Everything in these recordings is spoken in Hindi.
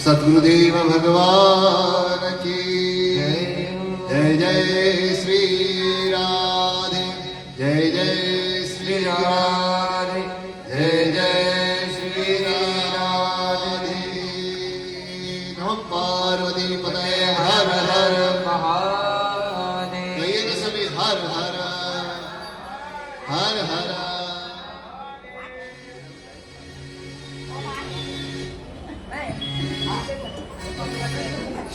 सद्गुरुदेव भगवान की जय। जय श्री राधे, जय जय श्री राधे, जय जय श्री राधे। नमः पार्वती पतये हर हर महादेव। कहिए ना सभी हर हर हर हर।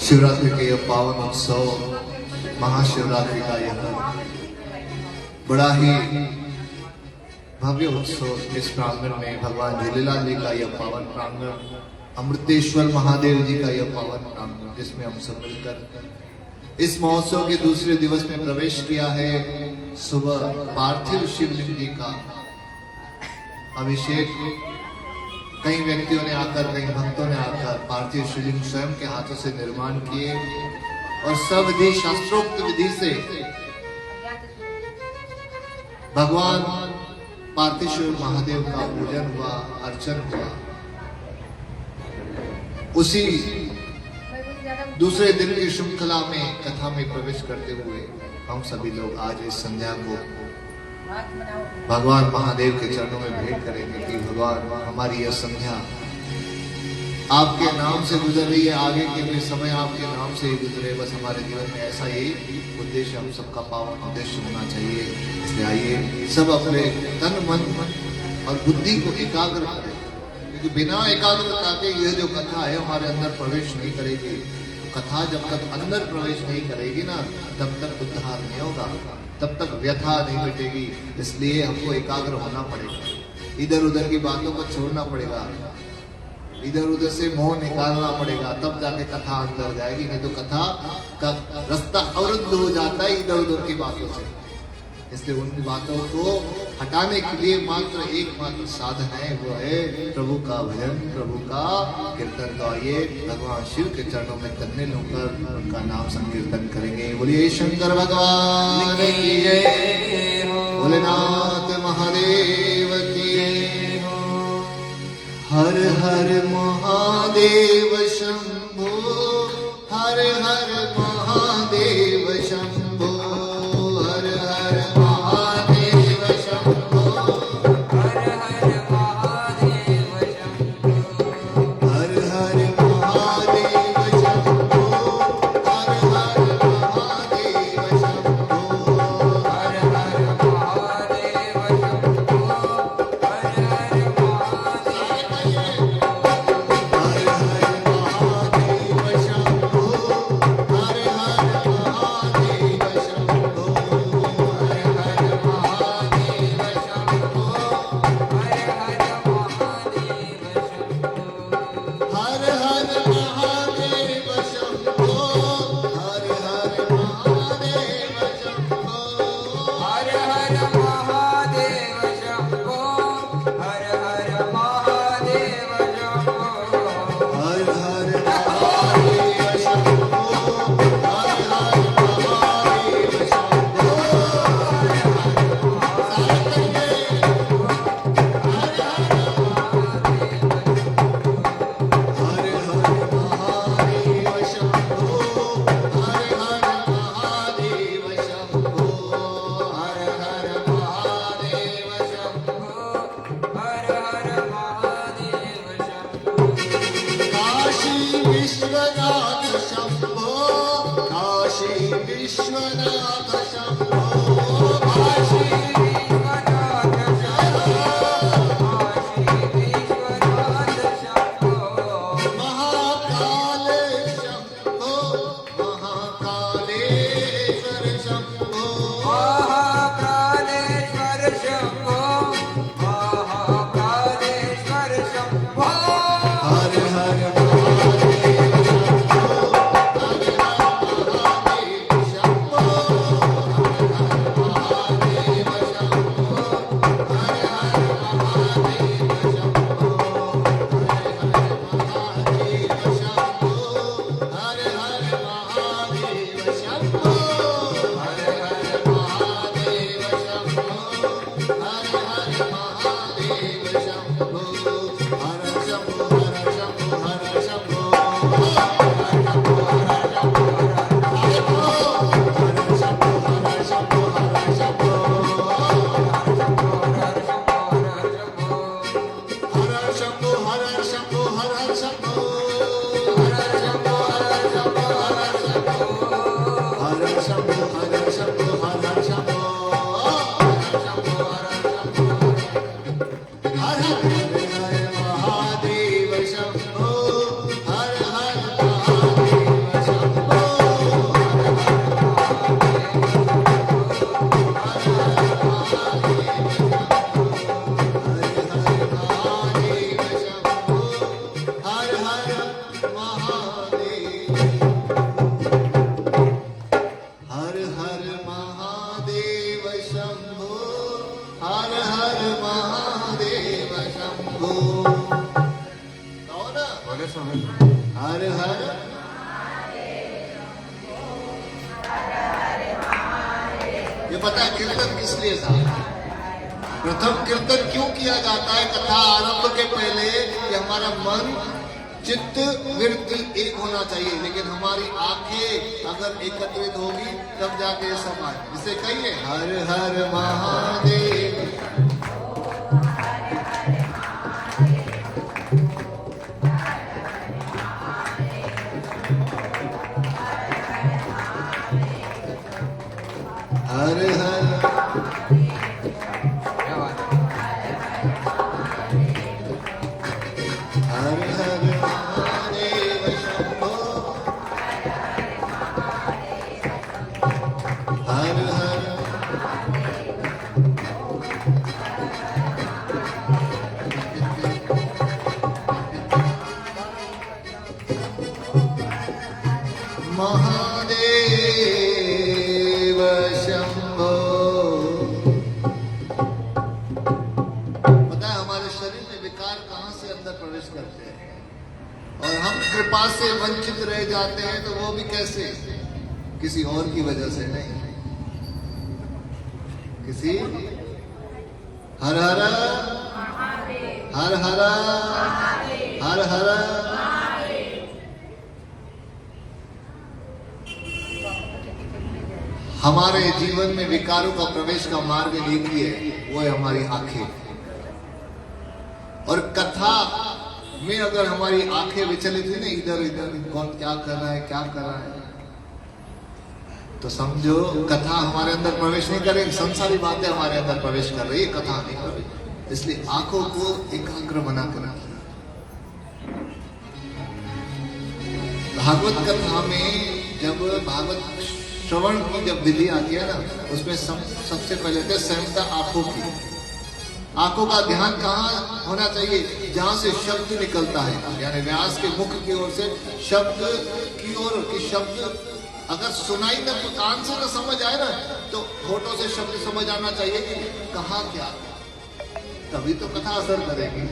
शिवरात्रि के यह पावन उत्सव, महाशिवरात्रि का यह बड़ा ही भव्य उत्सव, इस प्रांगण में भगवान झूलेलाल जी का यह पावन प्रांगण, अमृतेश्वर महादेव जी का यह पावन प्रांगण, जिसमें हम सब मिलकर इस महोत्सव के दूसरे दिवस में प्रवेश किया है। सुबह पार्थिव शिवलिंग जी का अभिषेक कई व्यक्तियों ने आकर, कई भक्तों ने आकर पार्थिव शिवलिंग स्वयं के हाथों से निर्माण किए और सब विधि शास्त्रोक्त विधि से भगवान पार्थिव महादेव का पूजन हुआ, अर्चन हुआ। उसी दूसरे दिन की श्रृंखला में कथा में प्रवेश करते हुए हम सभी लोग आज इस संध्या को भगवान महादेव के चरणों में भेंट करेंगे कि भगवान हमारी यह संध्या आपके नाम से गुजर रही है, आगे के भी समय आपके नाम से ही गुजरे। बस हमारे जीवन में ऐसा ही उद्देश्य हम सबका पावन उद्देश्य होना चाहिए। इसलिए आइए सब अपने तन मन और बुद्धि को एकाग्र करें, क्योंकि बिना एकाग्रता के यह जो कथा है हमारे अंदर प्रवेश नहीं करेगी। कथा जब तक अंदर प्रवेश नहीं करेगी ना, तब तक उद्धार नहीं होगा, तब तक व्यथा नहीं मिटेगी। इसलिए हमको एकाग्र होना पड़ेगा, इधर उधर की बातों को छोड़ना पड़ेगा, इधर उधर से मोह निकालना पड़ेगा, तब जाके कथा अंदर जाएगी। नहीं तो कथा का रास्ता अवरुद्ध हो जाता है इधर उधर की बातों से। इसलिए उन बातों को हटाने के लिए मात्र एकमात्र साधन है, वो है प्रभु का भजन, प्रभु का कीर्तन। तो आइए भगवान शिव के चरणों में कन्ने होकर उनका नाम संकीर्तन करेंगे। बोलिए शंकर भगवान की जय, भोलेनाथ महादेव की जय। हर हर महादेव शंभो, हर हर महादेव शंभो, हर हर महादेव शंभो, हर हर महादेव शंभो, हर हर महादेव शंभो, हर हर महादेव शंभो, हर हर महादेव शंभो, हर हर शंभो। कहो ना, बोले स्वामी। हर हर ये पता है कीर्तन किस लिए था? प्रथम कीर्तन क्यों किया जाता है कथा आरंभ के पहले? कि हमारा मन चित्त वृत्ति एक होना चाहिए, लेकिन हमारी आंखें अगर एकत्रित होगी तब जाके ये सब आए। इसे कहिए हर हर महादेव। हर हर क्या बात है? हर हर महादेव शंभो। हर हर महादेव शंभो। पता है हमारे शरीर में विकार कहां से अंदर प्रवेश करते हैं, और हम कृपा से वंचित रह जाते हैं, तो वो भी कैसे? किसी और की वजह से नहीं, किसी हर हर हर हर हर हर। हमारे जीवन में विकारों का प्रवेश का मार्ग एक ही है, वो है हमारी आंखें। और कथा में अगर हमारी आंखें विचलित है ना, इधर इधर कौन क्या कर रहा है, क्या कर रहा है, तो समझो कथा हमारे अंदर प्रवेश नहीं करेगी, संसारी बातें हमारे अंदर प्रवेश कर रही है, कथा नहीं कर रही। इसलिए आंखों को एकाग्र बना कर रखिए। भागवत कथा में जब भागवत श्रवण की जब विधि आती है ना, उसमें सबसे पहले थे संयमता आंखों की। आंखों का ध्यान कहाँ होना चाहिए? जहां से शब्द निकलता है, यानी व्यास के मुख की ओर से शब्द की ओर। कि शब्द अगर सुनाई न तो कान से न समझ आए ना, तो होठों से शब्द समझ आना चाहिए कि कहाँ क्या, तभी तो कथा असर करेगी।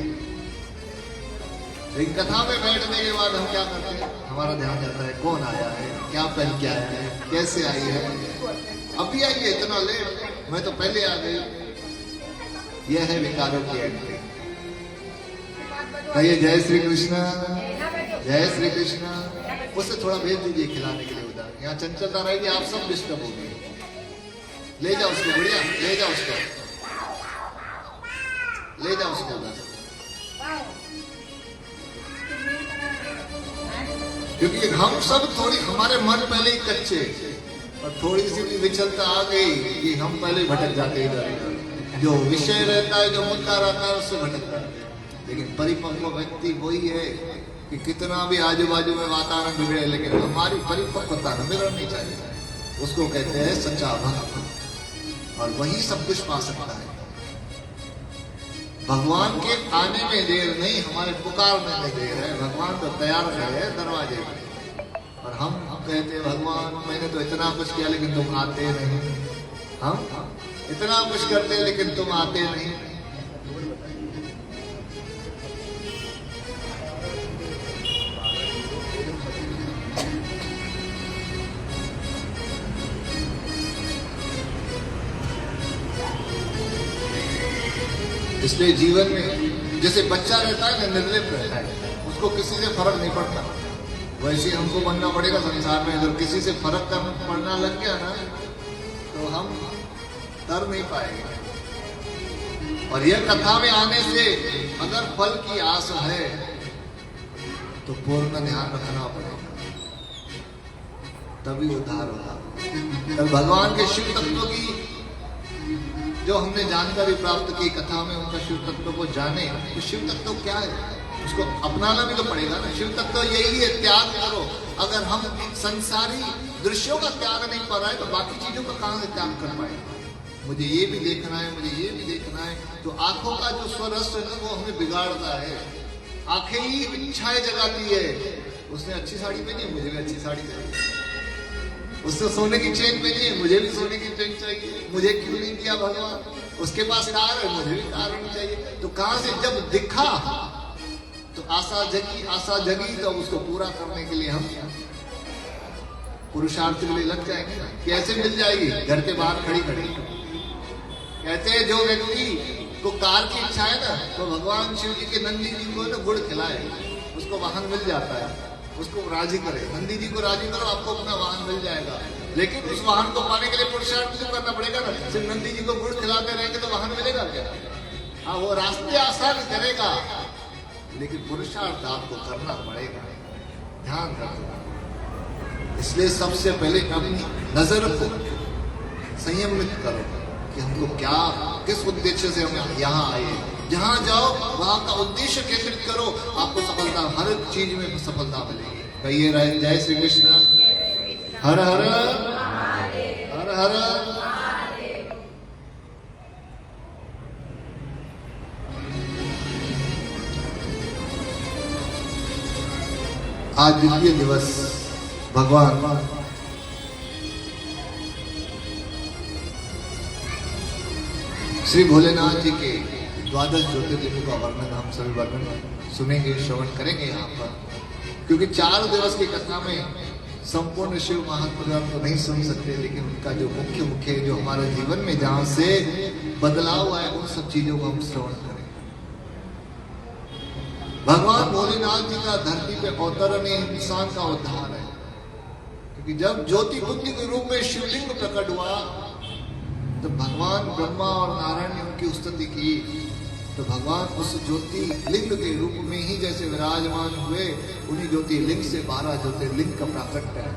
लेकिन कथा में बैठने के बाद हम क्या करते हैं? हमारा ध्यान जाता है कौन आया है, क्या पहन के आया है, कैसे आई है, अभी आई है, इतना लेट, मैं तो पहले आ गई। यह है विकारों की एंट्री। कहिए जय श्री कृष्ण, जय श्री कृष्ण। उससे थोड़ा भेज दीजिए खिलाने के लिए उधर, यहाँ चंचलता रहेगी, आप सब डिस्टर्ब होंगे। ले जाओ उसको, बढ़िया ले जाओ उसको, ले जाओ उसको उधर। क्योंकि हम सब थोड़ी, हमारे मन पहले ही कच्चे, और थोड़ी सी भी विचलता आ गई कि हम पहले भटक जाते इधर। जो विषय रहता है, जो मुद्दा रहता है, उससे भटक जाते हैं। लेकिन परिपक्व व्यक्ति वही है कि कितना भी आजू बाजू में वातावरण बिगड़े, लेकिन हमारी परिपक्वता न बिगड़नी चाहिए। उसको कहते हैं सच्चा भक्त, और वही सब कुछ पा सकता है। भगवान के आने में देर नहीं, हमारे पुकारने में देर है। भगवान तो तैयार है दरवाजे पे, और हम कहते हैं भगवान मैंने तो इतना कुछ किया लेकिन तुम आते नहीं। हम इतना कुछ करते हैं लेकिन तुम आते नहीं। इसलिए जीवन में जैसे बच्चा रहता है ना, निर्लिप्त रहता है, उसको किसी से फर्क नहीं पड़ता, वैसे हमको बनना पड़ेगा संसार में। अगर किसी से फर्क पड़ना लग गया ना, तो हम तर नहीं पाएंगे। और यह कथा में आने से अगर फल की आस है तो पूर्ण ध्यान रखना पड़ेगा, तभी उद्धार होगा। कल भगवान के शिव तत्व की जो हमने जानकारी प्राप्त की कथा में, उनका शिव तत्व को जाने, तो शिव तत्व क्या है उसको अपनाना भी तो पड़ेगा ना। शिव तत्व यही है, त्याग करो। अगर हम संसारी दृश्यों का त्याग नहीं कर रहे, तो बाकी चीजों का कहां से त्याग कर पाएंगे? मुझे ये भी देखना है, मुझे ये भी देखना है। तो आंखों का जो स्वरस है ना, वो हमें बिगाड़ता है। आंखें ही इच्छाएं जगाती है। उसने अच्छी साड़ी पहनी है, मुझे भी अच्छी साड़ी चाहिए। उसने सोने की चेन पहनी है, मुझे भी सोने की चेन चाहिए। मुझे क्यों नहीं किया भगवान? उसके पास कार है, मुझे भी कार होनी चाहिए। तो कहां से जब दिखा तो आशा जगी तो उसको पूरा करने के लिए हम पुरुषार्थ के लिए लग जाएंगे ना। कैसे मिल जाएगी? घर के बाहर खड़ी कहते हैं जो व्यक्ति को कार की इच्छा है ना, तो भगवान शिव जी के नंदी जी को ना गुड़ खिलाए, उसको वाहन मिल जाता है। उसको राजी करे, नंदी जी को राजी करो, आपको अपना वाहन मिल जाएगा। लेकिन उस वाहन को पाने के लिए पुरुषार्थ तो करना पड़ेगा ना। सिर्फ नंदी जी को गुड़ खिलाते रहेंगे तो वाहन मिलेगा क्या? हाँ, वो रास्ते आसान करेगा, लेकिन पुरुषार्थ आपको करना पड़ेगा। ध्यान रखो। इसलिए सबसे पहले अपनी नजर को संयमित करो कि हमको क्या, किस उद्देश्य से हम यहाँ आए। जहां जाओ वहां का उद्देश्य केंद्रित करो, आपको सफलता, हर चीज में सफलता मिलेगी। कहिए रहे जय श्री कृष्ण, हर हर हर हर। आज द्वितीय दिवस भगवान श्री भोलेनाथ जी के द्वादश ज्योतिर्लिंगों का वर्णन हम सभी वर्णन सुनेंगे, श्रवण करेंगे यहाँ पर। क्योंकि 4 दिवस की कथा में संपूर्ण शिव महात्मा तो नहीं सुन सकते, लेकिन उनका जो मुख्य जो हमारे जीवन में जहां से बदलाव आए, उन सब चीजों को हम श्रवण करेंगे। भगवान भोलेनाथ जी का धरती पे अवतरण इंसान का उद्धार है। क्योंकि जब ज्योतिपुंज के रूप में शिवलिंग प्रकट हुआ तो भगवान ब्रह्मा और नारायण ने उनकी स्तुति की। तो भगवान उस ज्योतिर्लिंग के रूप में ही जैसे विराजमान हुए, उन्हीं ज्योतिर्लिंग से 12 ज्योतिर्लिंग का प्राकट्य है।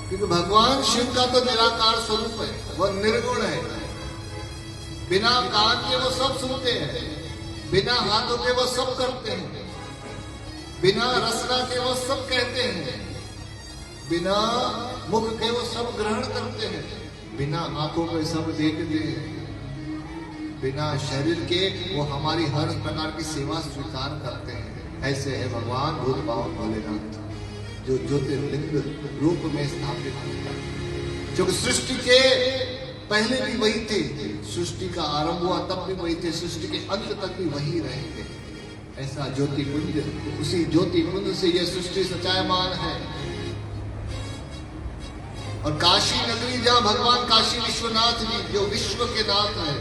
क्योंकि भगवान शिव का तो निराकार स्वरूप है, वह निर्गुण है। बिना कान के वो सब सुनते हैं, बिना हाथों के वो सब करते हैं, बिना रसना के वो सब कहते हैं, बिना मुख के वो सब ग्रहण करते हैं, बिना आंखों के सब देखते हैं, बिना शरीर के वो हमारी हर प्रकार की सेवा स्वीकार करते हैं। ऐसे है भगवान भूत पावन भोलेनाथ, जो ज्योतिर्लिंग रूप में स्थापित है। जो सृष्टि के पहले भी वही थे, सृष्टि का आरंभ हुआ तब भी वही थे, सृष्टि के अंत तक भी वही रहेंगे। ऐसा ज्योतिपुंज, उसी ज्योतिपुंज से यह सृष्टि सचायमान है। और काशी नगरी, जहां भगवान काशी विश्वनाथ जी जो विश्व के नाथ है,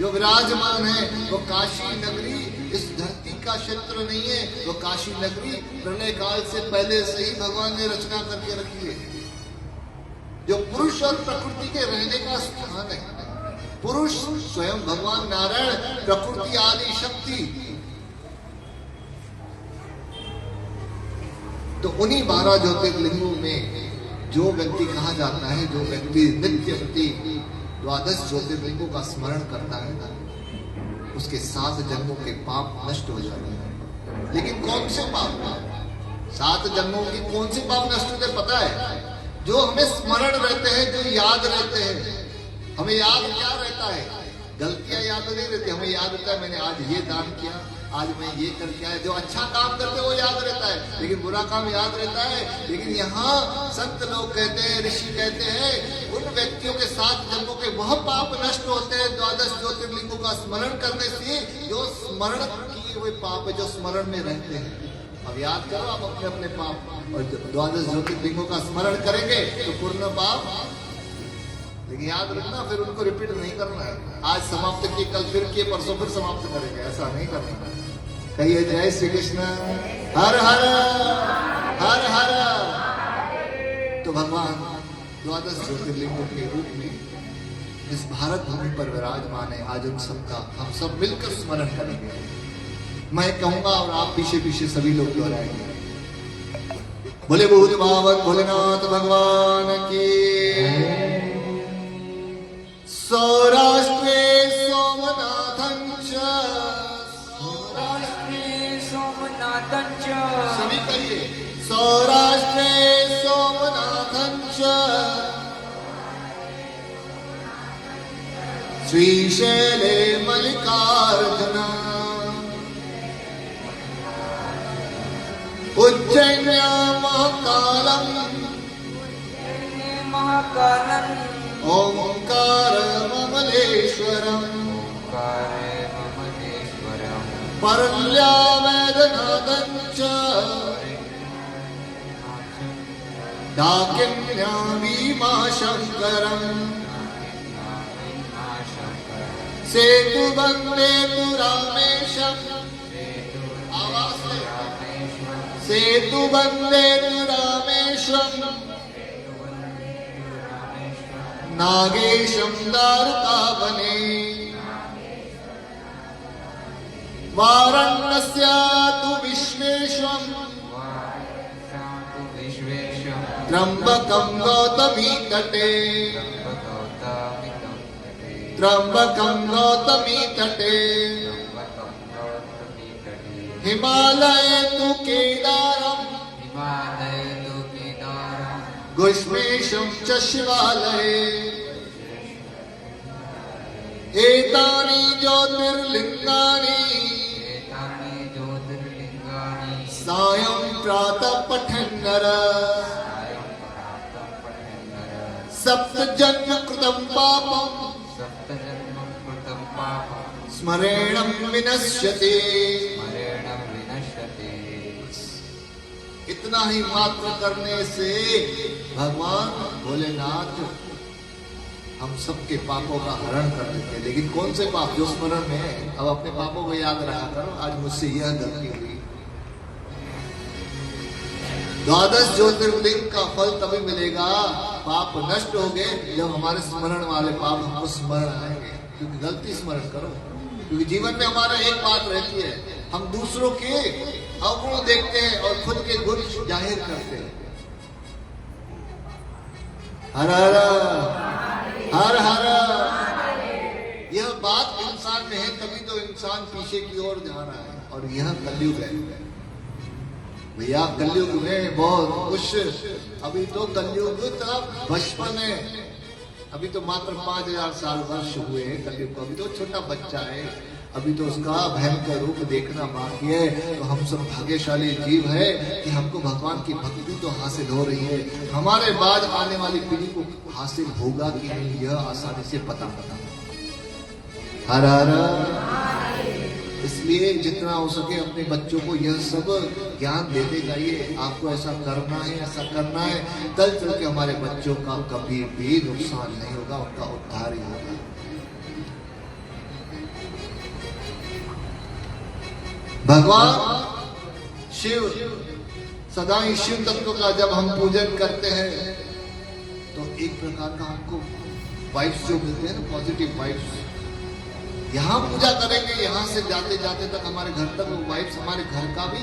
जो विराजमान है, वो काशी नगरी इस धरती का क्षेत्र नहीं है। वो काशी नगरी प्रलय काल से पहले से ही भगवान ने रचना करके रखी है। जो पुरुष और प्रकृति के रहने का स्थान है। पुरुष स्वयं भगवान नारायण, प्रकृति आदि शक्ति। तो उन्हीं 12 ज्योतिर्लिंगों में जो व्यक्ति कहा जाता है, जो व्यक्ति नित्य प्रति द्वादश ज्योतिर्लिंगों का स्मरण करता है, उसके 7 जन्मों के पाप नष्ट हो जाते हैं। लेकिन कौन से पाप? 7 जन्मों की कौन से पाप नष्ट होते पता है? जो हमें स्मरण रहते हैं, जो याद रहते हैं। हमें याद क्या रहता है? गलतियां याद नहीं रहती, हमें याद रहता है मैंने आज ये दान किया, आज मैं ये करके आया। जो अच्छा काम करते हैं वो याद रहता है, लेकिन बुरा काम याद रहता है। लेकिन यहाँ संत लोग कहते हैं, ऋषि कहते हैं, उन व्यक्तियों के 7 जन्मों के वह पाप नष्ट होते हैं द्वादश ज्योतिर्लिंगों का स्मरण करने से। जो स्मरण किए हुए पाप है, जो स्मरण में रहते हैं। अब याद करो आप अपने अपने पाप, और द्वादश ज्योतिर्लिंगों का स्मरण करेंगे तो पूर्ण पाप। लेकिन याद रखना, फिर उनको रिपीट नहीं करना है। आज समाप्त किए, कल फिर किए, परसों फिर समाप्त करेंगे, ऐसा नहीं करना। कहिए जय श्री कृष्ण, हर हर हर हर। तो भगवान द्वादश ज्योतिर्लिंगों के रूप में इस भारत भूमि पर विराजमान है। आज उन सबका हम सब मिलकर स्मरण करेंगे। मैं कहूंगा और आप पीछे पीछे सभी लोग दोहराएंगे। बोले भूत पावन भोलेनाथ भगवान की। सौराष्ट्रे सोमनाथं च, सौराष्ट्रे सोमनाथं च, सभी कहिए सौराष्ट्रे सोमनाथं च, श्रीशैले मल्लिकार्जुन, उज्जैन्यां महाकालं, महाकालं, ओंकार ममलेश, ममदेश्वरम् ओंकारे ममदेश्वरम् परल्यावेदनादं च डाकिन्यामीमा शङ्करम् सेतुबन्धे तु रामेशम् आवाज से सेतुबन्धे तु रामेश्वरम् नागेशं दारुकावने वाराणस्या तु विश्वेश्वरम् त्र्यंबकं गौतमी तटे त्र्यंबकं गौतमी तटे हिमालये तु केदारम् गुष्मेशं च शिवालये एतानि ज्योतिर्लिङ्गानि सायं प्रातः पठन् नरः सप्तजन्म कृतं पापं स्मरेणं विनश्यति। इतना ही मात्र करने से भगवान भोलेनाथ हम सबके पापों का हरण कर देते। लेकिन कौन से पाप जो स्मरण में है? अब अपने पापों को याद रखा करो, आज मुझसे यह गलती हुई। द्वादश ज्योतिर्लिंग का फल तभी मिलेगा, पाप नष्ट हो गए जब हमारे स्मरण वाले पाप हमको स्मरण आएंगे। क्योंकि गलती स्मरण करो, क्योंकि जीवन में हमारा एक बात रहती है, हम दूसरों के अवगुण देखते हैं और खुद के गुण जाहिर करते हैं। हर हर हर हर यह बात इंसान में है, तभी तो इंसान पीछे की ओर जा रहा है। और यह कलयुग है भैया। कलयुग में बहुत कुछ, अभी तो कलयुग तब बचपन है, अभी तो मात्र 5000 साल वर्ष हुए हैं कलयुग को। अभी तो छोटा बच्चा है, अभी तो उसका भयंकर रूप देखना बाकी है। तो हम सब भाग्यशाली जीव है कि हमको भगवान की भक्ति तो हासिल हो रही है। हमारे बाद आने वाली पीढ़ी को हासिल होगा कि नहीं, यह आसानी से पता। हर हर। इसलिए जितना हो सके अपने बच्चों को यह सब ज्ञान देते जाइए। आपको ऐसा करना है, ऐसा करना है, कल चल के हमारे बच्चों का कभी भी नुकसान नहीं होगा, उनका उद्धार ही होगा। भगवान शिव सदा ही शिव तत्व का जब हम पूजन करते हैं तो एक प्रकार का हमको वाइब्स जो मिलते हैं ना, पॉजिटिव वाइब्स। यहाँ पूजा करेंगे, यहाँ से जाते जाते तक हमारे घर तक वो वाइब्स हमारे घर का भी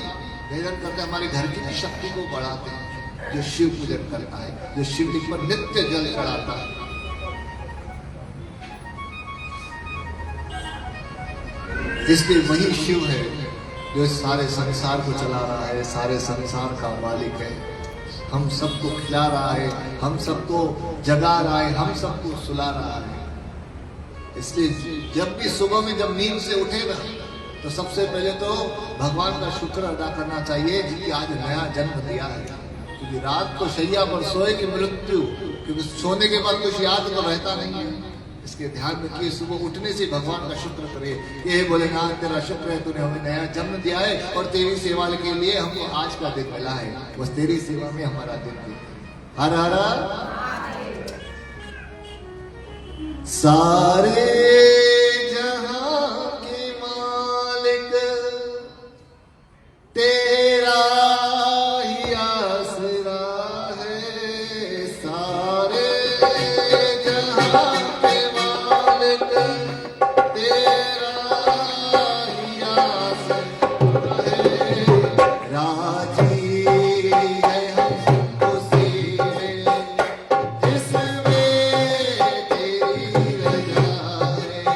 भेदन करते हैं, हमारे घर की भी शक्ति को बढ़ाते हैं। जो शिव पूजन करता है, जो शिवलिंग पर नित्य जल चढ़ाता है, इसलिए वही शिव है जो सारे संसार को चला रहा है, सारे संसार का मालिक है। हम सबको खिला रहा है, हम सबको जगा रहा है, हम सबको सुला रहा है। इसलिए जब भी सुबह में जब नींद से उठे ना, तो सबसे पहले तो भगवान का शुक्र अदा करना चाहिए कि आज नया जन्म दिया है। क्योंकि रात को शैया पर सोए की मृत्यु, क्योंकि सोने के बाद कुछ याद तो रहता नहीं है। इसके ध्यान रखिए, सुबह उठने से भगवान का शुक्र करे। ये बोलेनाथ तेरा शुक्र है, तूने हमें नया जन्म दिया है और तेरी सेवा के लिए हमको आज का दिन मिला है। बस तेरी सेवा में हमारा दिन बीते। हर हर। सारे जहां के मालिक तेरा ही आसरा है। सारे जहां के मालिक तेरा ही आसरा है। राजी है हम उसी में जिसमें तेरी रजा है।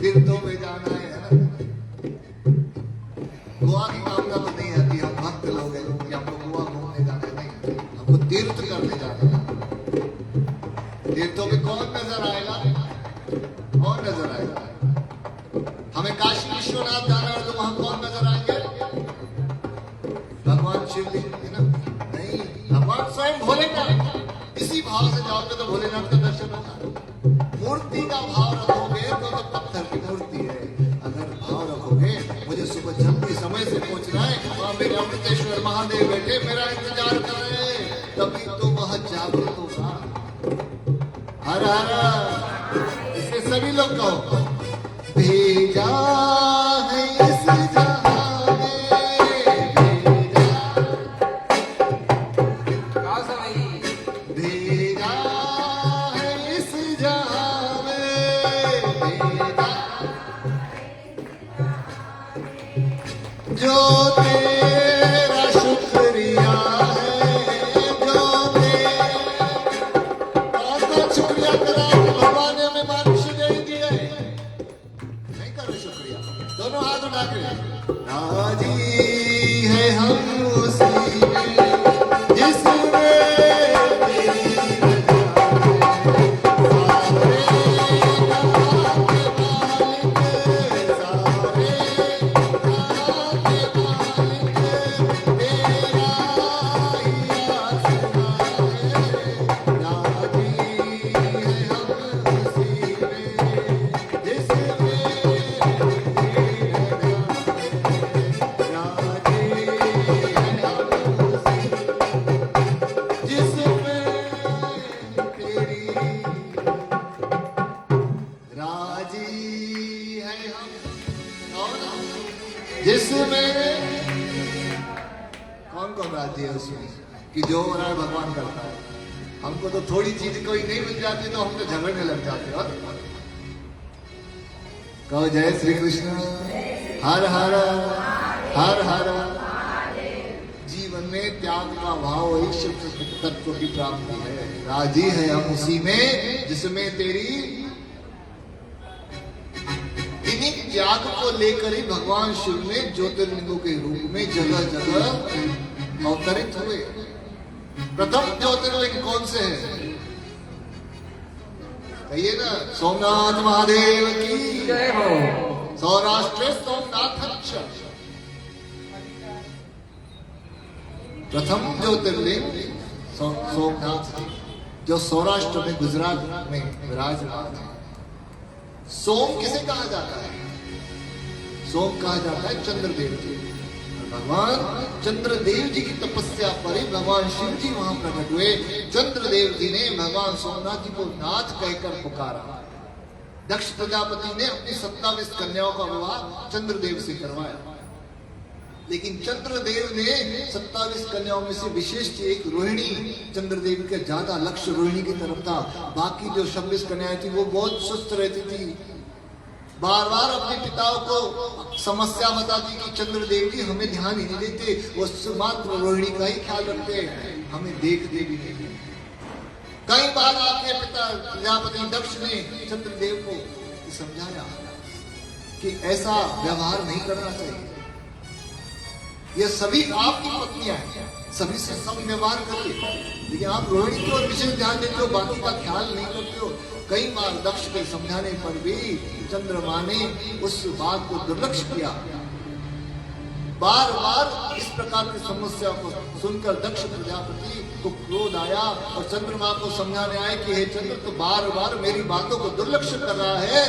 तीर्थों में जाना है ना। गोवा की कामना तो नहीं आती, हम भक्त लोग हैं कि हमको गोवा घूमने जाना है, नहीं, हमको तीर्थ करने जाना है। तीर्थों में कौन नजर आएगा? कौन नजर आएगा? हमें काशी विश्वनाथ जाना है तो वहां कौन नजर आएंगे? भगवान शिवलिंग है ना? नहीं, भगवान स्वयं भोलेनाथ। इसी भाव से जाओगे तो भोलेनाथ का दर्शन होगा। मूर्ति का भाव रखोगे तो पत्थर की मूर्ति है। अगर भाव रखोगे मुझे सुबह जल्दी समय से पहुंचना है, वहां मेरे अमृतेश्वर महादेव बैठे मेरा इंतजार कर रहे हैं, तभी तो वह जागृत होगा। हर हर, इससे सभी लोग कहो, भेजा है इस जहां में, भेजा है इस जहां में, भेजा जो तेरा शुक्रिया है, जो तेरा कौन शुक्रिया करा भगवान ने हमें मानुष दे दिया है। नहीं कर रहे शुक्रिया, दोनों हाथ उठा के राजी है हम उसी में जिसमें तेरी रजा है। सारे जहां के मालिक, सारे जहां के मालिक, तेरा ही आसमां है। राजी है हम उसी में जिसमें जिसमें कौन कौन राजी है उसमें कि जो हो रहा है भगवान करता है। हमको तो थोड़ी चीज कोई नहीं मिल जाती तो हम तो झगड़ने लग जाते हैं। कहो जय श्री कृष्ण, हर हर हर हर। जीवन में त्याग का भाव ईश्वर तत्व की प्राप्ति है। राजी है हम उसी में जिसमें तेरी, इन्हीं त्याग को लेकर ही भगवान शिव ने ज्योतिर्लिंगों के रूप में जगह जगह अवतरित हुए। प्रथम ज्योतिर्लिंग कौन से है? कहिए ना, सोमनाथ महादेव की जय हो। सौराष्ट्र सोमनाथ। प्रथम ज्योतिर्लिंग सोमनाथ जो सौराष्ट्र में गुजरात में विराजमान है। सोम किसे कहा जाता है? सोम कहा जाता है चंद्रदेव जी। भगवान चंद्रदेव जी की तपस्या पर ही भगवान शिव जी वहां प्रकट हुए। चंद्रदेव जी ने भगवान सोमनाथ जी को नाथ कहकर पुकारा। दक्ष प्रजापति ने अपनी 27 कन्याओं का विवाह चंद्रदेव से करवाया, लेकिन चंद्रदेव ने 27 कन्याओं में से विशेष एक रोहिणी, चंद्रदेव का ज्यादा लक्ष्य रोहिणी की तरफ था। बाकी जो 26 कन्याएं थी वो बहुत सुस्त रहती थी, बार बार अपने पिताओं को समस्या बताती कि चंद्रदेव जी हमें ध्यान ही नहीं देते, वो मात्र रोहिणी का ही ख्याल रखते, हमें देखते भी नहीं। कई बार आपके पिता प्रजापति दक्ष ने चंद्रदेव को समझाया कि ऐसा व्यवहार नहीं करना चाहिए। ये सभी आपकी पत्नियां हैं, सभी से सम व्यवहार करिए, लेकिन आप रोहिणी की ओर विशेष ध्यान देते हो, बाकी का ख्याल नहीं करते हो। कई बार दक्ष के समझाने पर भी चंद्रमा ने उस बात को दुर्लक्ष्य किया। बार बार इस प्रकार की समस्या को सुनकर दक्ष प्रजापति को क्रोध आया और चंद्रमा को समझाने आए कि हे चंद्र, तो बार बार मेरी बातों को दुर्लक्ष्य कर रहा है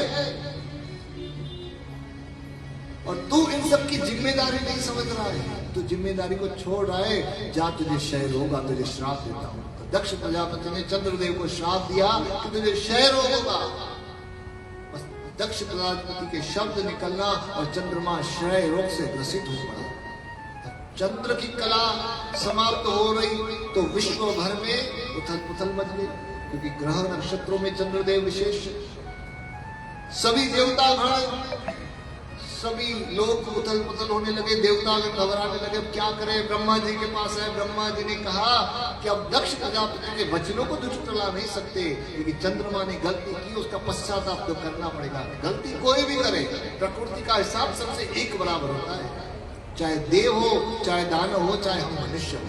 और तू इन सब की जिम्मेदारी नहीं समझ रहा है, तू जिम्मेदारी को छोड़ रहा है। जा, तुझे क्षय रोग होगा, तुझे श्राप देता हूं। तो दक्ष प्रजापति ने चंद्रदेव को श्राप दिया कि तुझे क्षय रोग होगा। बस दक्ष प्रजापति के शब्द निकलना और चंद्रमा क्षय रोग से ग्रसित हो पड़ा। चंद्र की कला समाप्त हो रही तो विश्व भर में उथल पुथल मच गई, क्योंकि ग्रह नक्षत्रों में चंद्रदेव विशेष। सभी देवता गण सभी लोग उथल पुथल होने लगे, देवता लोग घबराने लगे, अब क्या करें। ब्रह्मा जी के पास है। ब्रह्मा जी ने कहा कि अब दक्ष प्रजापति के वचनों को तो झुठला नहीं सकते, लेकिन चंद्रमा ने गलती की, उसका पश्चाताप तो करना पड़ेगा। गलती कोई भी करे, प्रकृति का हिसाब सबसे एक बराबर होता है, चाहे देव हो, चाहे दानव हो, चाहे हम मनुष्य हो।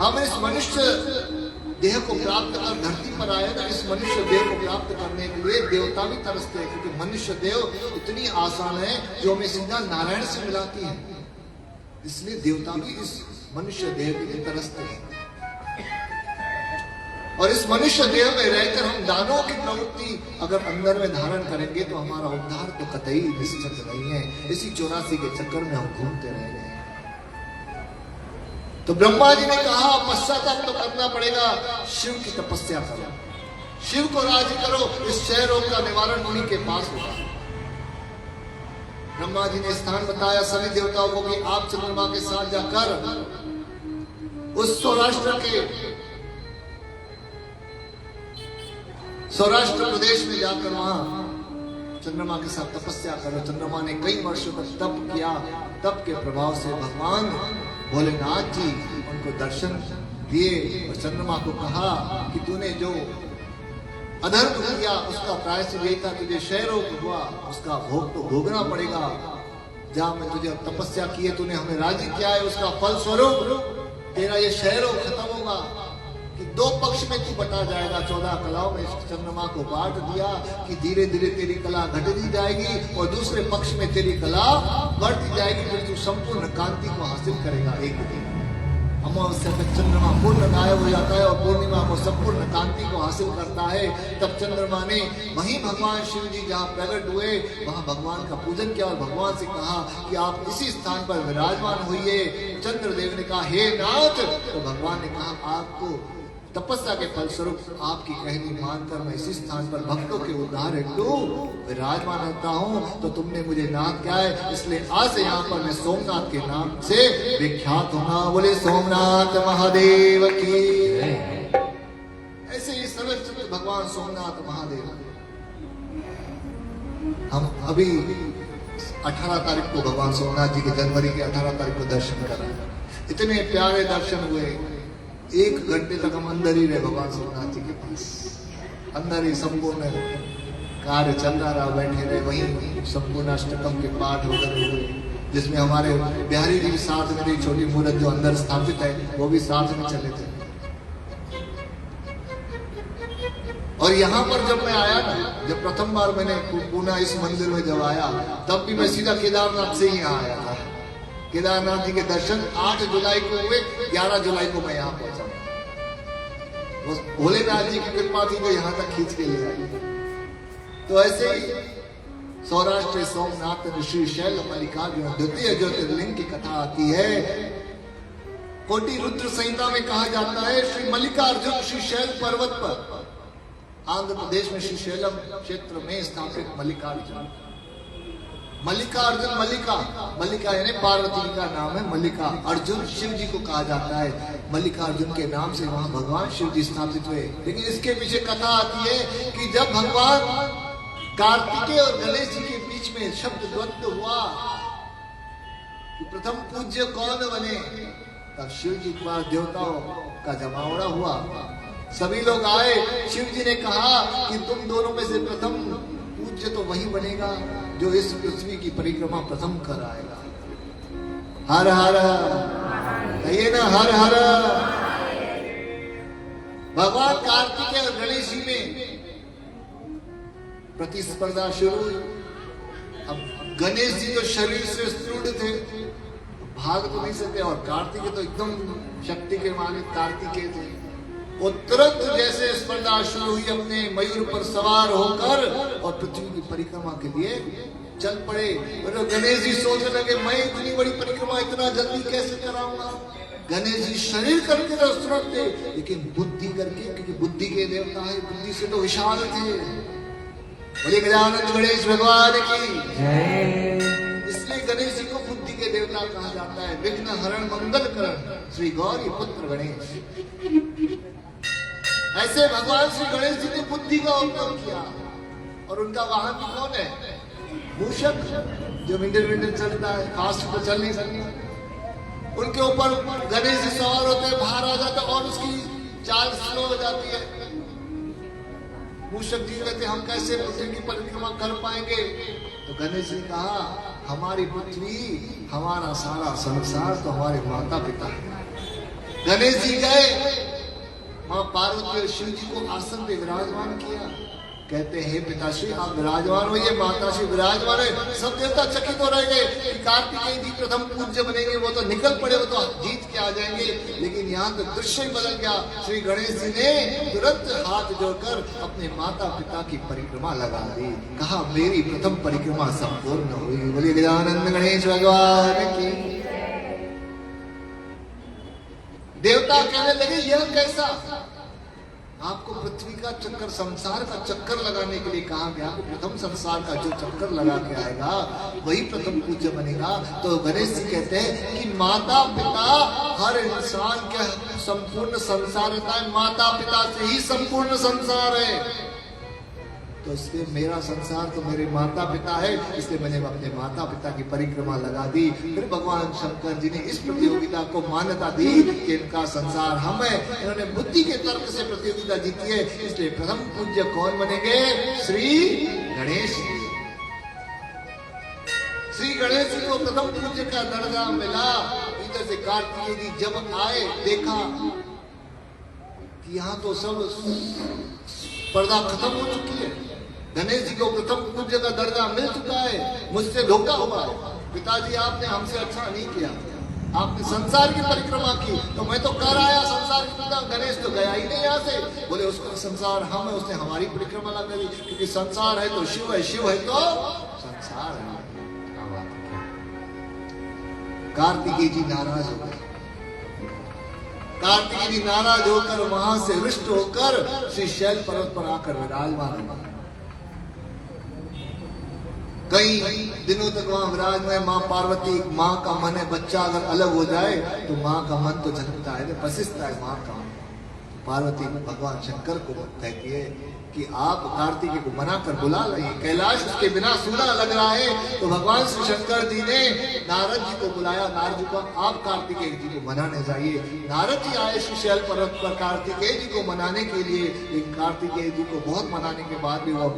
हम इस मनुष्य देह को प्राप्त कर धरती पर आए ना, इस मनुष्य देह को प्राप्त करने के लिए देवता भी तरसते हैं, क्योंकि मनुष्य देह इतनी आसान है जो हमें सीधा नारायण से मिलाती है। इसलिए देवता भी इस मनुष्य देह के लिए तरसते हैं। और इस मनुष्य देह में रहकर हम दानों की प्रवृत्ति अगर अंदर में धारण करेंगे तो हमारा उद्धार तो कतई निश्चित नहीं है। इसी 84 के चक्कर में हम घूमते रह गए। तो ब्रह्मा जी ने कहा पश्चाताप तो करना पड़ेगा, शिव की तपस्या करो, शिव को राजी करो, इस क्षय रोग का निवारण उन्हीं के पास होगा। ब्रह्मा जी ने स्थान बताया सभी देवताओं को कि आप चंद्रमा के साथ जाकर उस सौराष्ट्र प्रदेश में जाकर वहां चंद्रमा के साथ तपस्या करो। चंद्रमा ने कई वर्षों तक तप किया। तप के प्रभाव से भगवान भोलेनाथ जी उनको दर्शन दिए और चंद्रमा को कहा कि तूने जो अधर्म किया उसका प्रायश्चित यही था, तुझे क्षय रोग हुआ, उसका भोग तो भोगना पड़ेगा। जहां मैं तुझे तपस्या की है, तूने हमें राजी किया है, उसका फल स्वरूप तेरा ये क्षय रोग खत्म होगा कि 2 पक्ष में तू बटा जाएगा। 14 कलाओं में चंद्रमा को बांट दिया कि धीरे धीरे तेरी कला घटती जाएगी और दूसरे पक्ष में तेरी कला बढ़ती जाएगी, फिर तू संपूर्ण कांति को हासिल करेगा। एक दिन अमावस्या तक चंद्रमा पूर्ण गायब हो जाता है और पूर्णिमा को संपूर्ण कांति को हासिल करता है। तब चंद्रमा ने वहीं भगवान शिव जी जहाँ प्रकट हुए वहां भगवान का पूजन किया और भगवान से कहा कि आप इसी स्थान पर विराजमान होइए। चंद्रदेव ने कहा हे नाथ, तो भगवान ने कहा आपको तपस्या के फलस्वरूप आपकी कहनी मानकर मैं इसी स्थान पर भक्तों के उद्धार हेतु विराजमान होता हूँ। तो तुमने मुझे नाम क्या है, इसलिए आज से यहाँ पर मैं सोमनाथ के नाम से विख्यात होना। बोले सोमनाथ महादेव की। ऐसे ही सर्वश्रेष्ठ भगवान सोमनाथ महादेव। हम अभी 18 तारीख को भगवान सोमनाथ जी के जनवरी के 18 तारीख को दर्शन कर रहे हैं। इतने प्यारे दर्शन हुए। 1 घंटे तक हम अंदर ही रहे भगवान सोमनाथ जी के पास। अंदर ही संपूर्ण कार्य चल रहा, बैठे रहे वहीं। संपूर्ण अष्टकम के पाठ उधर हुए, जिसमें हमारे बिहारी जी साथ में, छोटी मूर्त जो अंदर स्थापित है वो भी साथ में चले थे। और यहाँ पर जब मैं आया ना, जब प्रथम बार मैंने पुणे इस मंदिर में जब आया, तब भी मैं सीधा केदारनाथ से ही यहाँ आया था। केदारनाथ जी के दर्शन 8 जुलाई को हुए, 11 जुलाई को मैं यहाँ पहुंचा। भोलेनाथ जी की कृपा थी जो यहाँ तक खींच के ले आई। तो ऐसे ही सौराष्ट्र सोमनाथ श्री शैल मल्लिकार्जुन द्वितीय ज्योतिर्लिंग की कथा आती है। कोटि रुद्र संहिता में कहा जाता है श्री मल्लिकार्जुन श्री शैल पर्वत पर, आंध्र प्रदेश में श्री शैलम क्षेत्र में स्थापित मल्लिकार्जुन। मल्लिकार्जुन, मल्लिका यानी पार्वती का नाम है। मल्लिका अर्जुन शिव जी को कहा जाता है। मल्लिकार्जुन के नाम से वहां भगवान शिव जी स्थापित हुए। लेकिन इसके पीछे कथा आती है कि जब भगवान कार्तिकेय और गणेश जी के बीच में शब्द द्वंद्व हुआ कि प्रथम पूज्य कौन बने, तब शिव जी के पास देवताओं का जमावड़ा हुआ। सभी लोग आए। शिव जी ने कहा कि तुम दोनों में से प्रथम पूज्य तो वही बनेगा जो इस पृथ्वी की परिक्रमा प्रथम कर आएगा। हर हर कहिए ना, हर हर। भगवान कार्तिकेय और गणेश जी में प्रतिस्पर्धा शुरू हुई। अब गणेश जी तो शरीर से स्थूल थे, भाग तो नहीं सकते, और कार्तिकेय तो एकदम शक्ति के मालिक कार्तिकेय थे। वो तुरंत जैसे स्पर्धा शुरू हुई, अपने मयूर पर सवार होकर और पृथ्वी की परिक्रमा के लिए चल पड़े। और गणेश जी सोचने लगे मैं इतनी बड़ी परिक्रमा इतना जल्दी कैसे कराऊंगा। गणेश जी शरीर करके तो तुरंत थे, लेकिन बुद्धि करके, क्योंकि बुद्धि के देवता है, बुद्धि से तो विशाल थे। बोले गजानन गणेश भगवान की जय। इसलिए गणेश जी को बुद्धि के देवता कहा जाता है। विघ्न हरण मंगल करण श्री गौरी पुत्र गणेश। ऐसे भगवान श्री गणेश जी ने बुद्धि का उपयोग किया। और उनका वाहन भी कौन है? मूषक जो विंटर चलता है, फास्ट तो चल नहीं सकता, उनके ऊपर गणेश जी सवार होते हैं, बाहर आ जाता और उसकी चाल स्लो हो जाती है। मूषक जी कहते हम कैसे पृथ्वी की परिक्रमा कर पाएंगे? तो गणेश जी ने कहा हमारी पृथ्वी, हमारा सारा संसार तो हमारे माता पिता है। गणेश जी गए, मां पार्वती और शिव जी को आसन पे विराजमान किया। कहते हैं पिताश्री आप विराजमान होइए, माताश्री विराजमान है। सब देवता चकित हो रह गए कि कार्तिकेय जी प्रथम पूज्य बनेंगे, वो तो निकल पड़े, वो तो जीत के आ जाएंगे। लेकिन यहाँ तो दृश्य ही बदल गया। श्री गणेश जी ने तुरंत हाथ जोड़कर अपने माता पिता की परिक्रमा लगा दी। कहा मेरी प्रथम परिक्रमा संपूर्ण हुई। बोलिए गजानन गणेश भगवान की। देवता कहने लगे यह कैसा? आपको पृथ्वी का चक्कर, संसार का चक्कर लगाने के लिए कहा गया। प्रथम संसार का जो चक्कर लगा के आएगा वही प्रथम पूज्य बनेगा। तो गणेश जी कहते हैं कि माता पिता हर इंसान का संपूर्ण संसार रहता है, माता पिता से ही संपूर्ण संसार है। तो इसलिए मेरा संसार तो मेरे माता पिता है, इसलिए मैंने अपने माता पिता की परिक्रमा लगा दी। फिर भगवान शंकर जी ने इस प्रतियोगिता को मान्यता दी कि इनका संसार हम है। इन्होंने बुद्धि के तर्क से प्रतियोगिता जीती है, इसलिए प्रथम पूज्य कौन बनेंगे? श्री गणेश जी। श्री गणेश जी को प्रथम पूज्य का दर्जा मिला। इधर से कार्तिकेय जी जब आए, देखा कि यहाँ तो सब पर्दा खत्म हो चुकी है। गणेश जी को प्रथम पूज्य का दर्जा मिल चुका है, मुझसे धोखा हुआ है। पिताजी आपने हमसे अच्छा नहीं किया, आपने संसार की परिक्रमा की, तो मैं तो कर आया संसार की पिता। गणेश तो गया ही नहीं यहाँ से। बोले उसका संसार हम है, उसने हमारी परिक्रमा लगा दी। क्योंकि संसार है तो शिव है, शिव है तो संसार है। कार्तिकेय जी नाराज हो गए। कार्तिकेय जी नाराज होकर वहां से रुष्ट होकर श्री शैल पर्वत पर आकर विराजमान हुआ। कई दिनों तक वहां विराजमान। माँ पार्वती, माँ का मन है, बच्चा अगर अलग हो जाए तो माँ का मन तो झलकता है, पसिसता है माँ का। पार्वती भगवान शंकर को कहती है कि आप कार्तिकेय को मना कर बुला लाइए, कैलाश उसके बिना सूना लग रहा है। तो भगवान श्री शंकर जी ने नारद जी को बुलाया। नारद जी को आप कार्तिकेय जी को मनाने जाइए। नारद जी आए श्री शैल पर्वत पर कार्तिकेय जी को मनाने के लिए। लेकिन कार्तिकेय जी को बहुत मनाने के बाद भी वो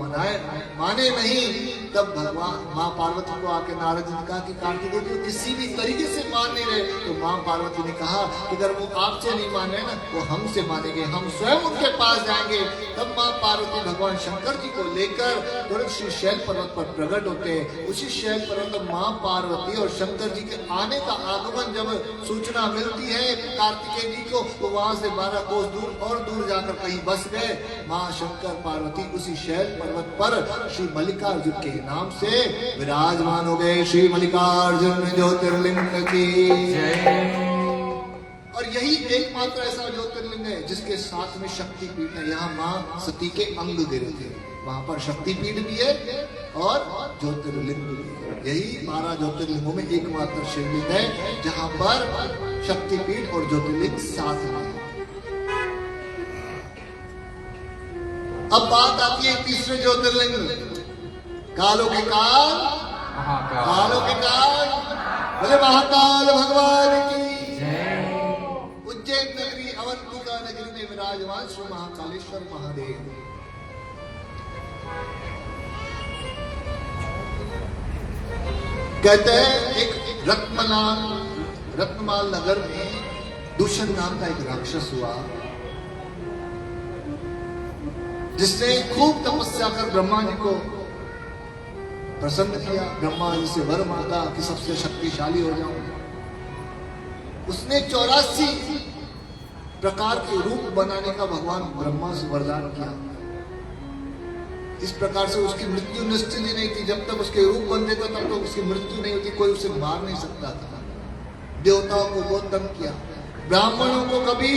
माने नहीं। तब भगवान माँ पार्वती को आके नारद जी ने कहा कि कार्तिकेय जी किसी भी तरीके से मान नहीं रहे। तो माँ पार्वती ने कहा कि अगर वो आपसे नहीं मान रहे ना, वो हमसे मानेंगे, हम स्वयं उनके पास जाएंगे। तब माँ पार्वती भगवान शंकर जी को लेकर तुरंत श्री शैल पर्वत पर प्रकट होते हैं। उसी शैल पर्वत पर माँ पार्वती और शंकर जी के आने का आगमन जब सूचना मिलती है कार्तिकेय जी को, तो वहां से 12 कोस दूर और दूर जाकर कहीं बस गए। माँ शंकर पार्वती उसी शैल पर्वत पर श्री मल्लिकार्जुन के नाम से विराजमान हो गए। श्री मल्लिकार्जुन ज्योतिर्लिंग की जय। और यही एकमात्र ऐसा ज्योतिर्लिंग है जिसके साथ में शक्तिपीठ है। यहाँ माँ सती के अंग गिरे थे, वहां पर शक्तिपीठ भी है और ज्योतिर्लिंग भी है। यही 12 ज्योतिर्लिंगों में एकमात्र शिवलिंग है जहां पर शक्तिपीठ और ज्योतिर्लिंग साथ में। अब बात आती है तीसरे ज्योतिर्लिंग, कालों के काल, कालों के काल, बोले महाकाल भगवान की उज्जैन नगरी, अवंतिका नगरी में विराजमान श्री महाकालेश्वर महादेव। कहते हैं एक रत्नमाल नगर में दूषण नाम का एक राक्षस हुआ, जिसने खूब तपस्या कर ब्रह्मा जी को प्रसन्न किया। ब्रह्मा जी से वर मांगा कि सबसे शक्तिशाली हो जाऊं। उसने 84 प्रकार के रूप बनाने का भगवान ब्रह्मा से वरदान किया। इस प्रकार से उसकी मृत्यु निश्चित ही नहीं थी। जब तक उसके रूप बनते थे तब तक उसकी मृत्यु नहीं होती, कोई उसे मार नहीं सकता था। देवताओं को बहुत तंग किया, ब्राह्मणों को कभी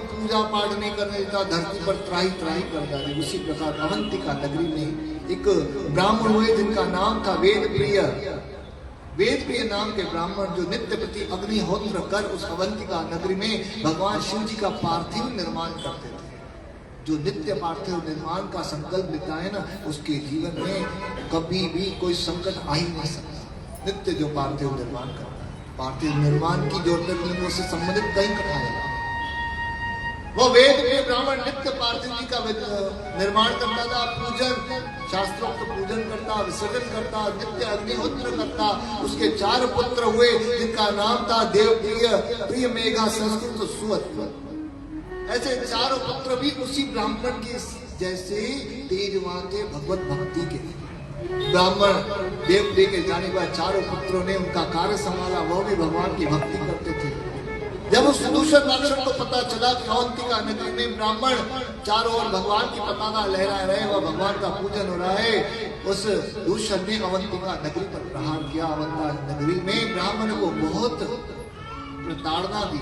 पूजा पाठ नहीं करने देता, धरती पर त्राही त्राही करता था। उसी प्रकार अवंतिका नगरी में एक ब्राह्मण हुए जिनका नाम था वेदप्रिय। वेदप्रिय नाम के ब्राह्मण जो नित्य प्रति अग्निहोत्र कर उस अवंतिका नगरी में भगवान शिव जी का पार्थिव निर्माण करते थे। जो नित्य पार्थिव निर्माण का संकल्प लेता है ना, उसके जीवन में कभी भी कोई संकट आ ही नहीं सकता। नित्य जो पार्थिव निर्माण करता है, पार्थिव निर्माण की ज्योतिर्लिंगों से संबंधित कई कथाएं हैं। वो वेद में ब्राह्मण नित्य पार्थिव जी का निर्माण करता था, पूजन, शास्त्रोक्त पूजन करता, विसर्जन करता, नित्य अग्निहोत्र करता। उसके 4 पुत्र हुए जिनका नाम था देवप्रिय, प्रिय मेघा, संस्कृत, सुअत। ऐसे 4 पुत्र भी उसी ब्राह्मण के जैसे तेजवान थे भगवत भक्ति के। ब्राह्मण देवप्रिय के जाने के बाद 4 पुत्रों ने उनका कार्य संभाला, वो भी भगवान की भक्ति करते थे। जब उस दूषण राक्षस को पता चला कि अवंतिका नगरी में ब्राह्मण चारों ओर भगवान की पताका लहरा रहे, वह भगवान का पूजन हो रहा है, उस दूषण ने अवंतिका नगरी पर प्रहार किया। अवंतिका नगरी में ब्राह्मण को बहुत प्रताड़ना दी।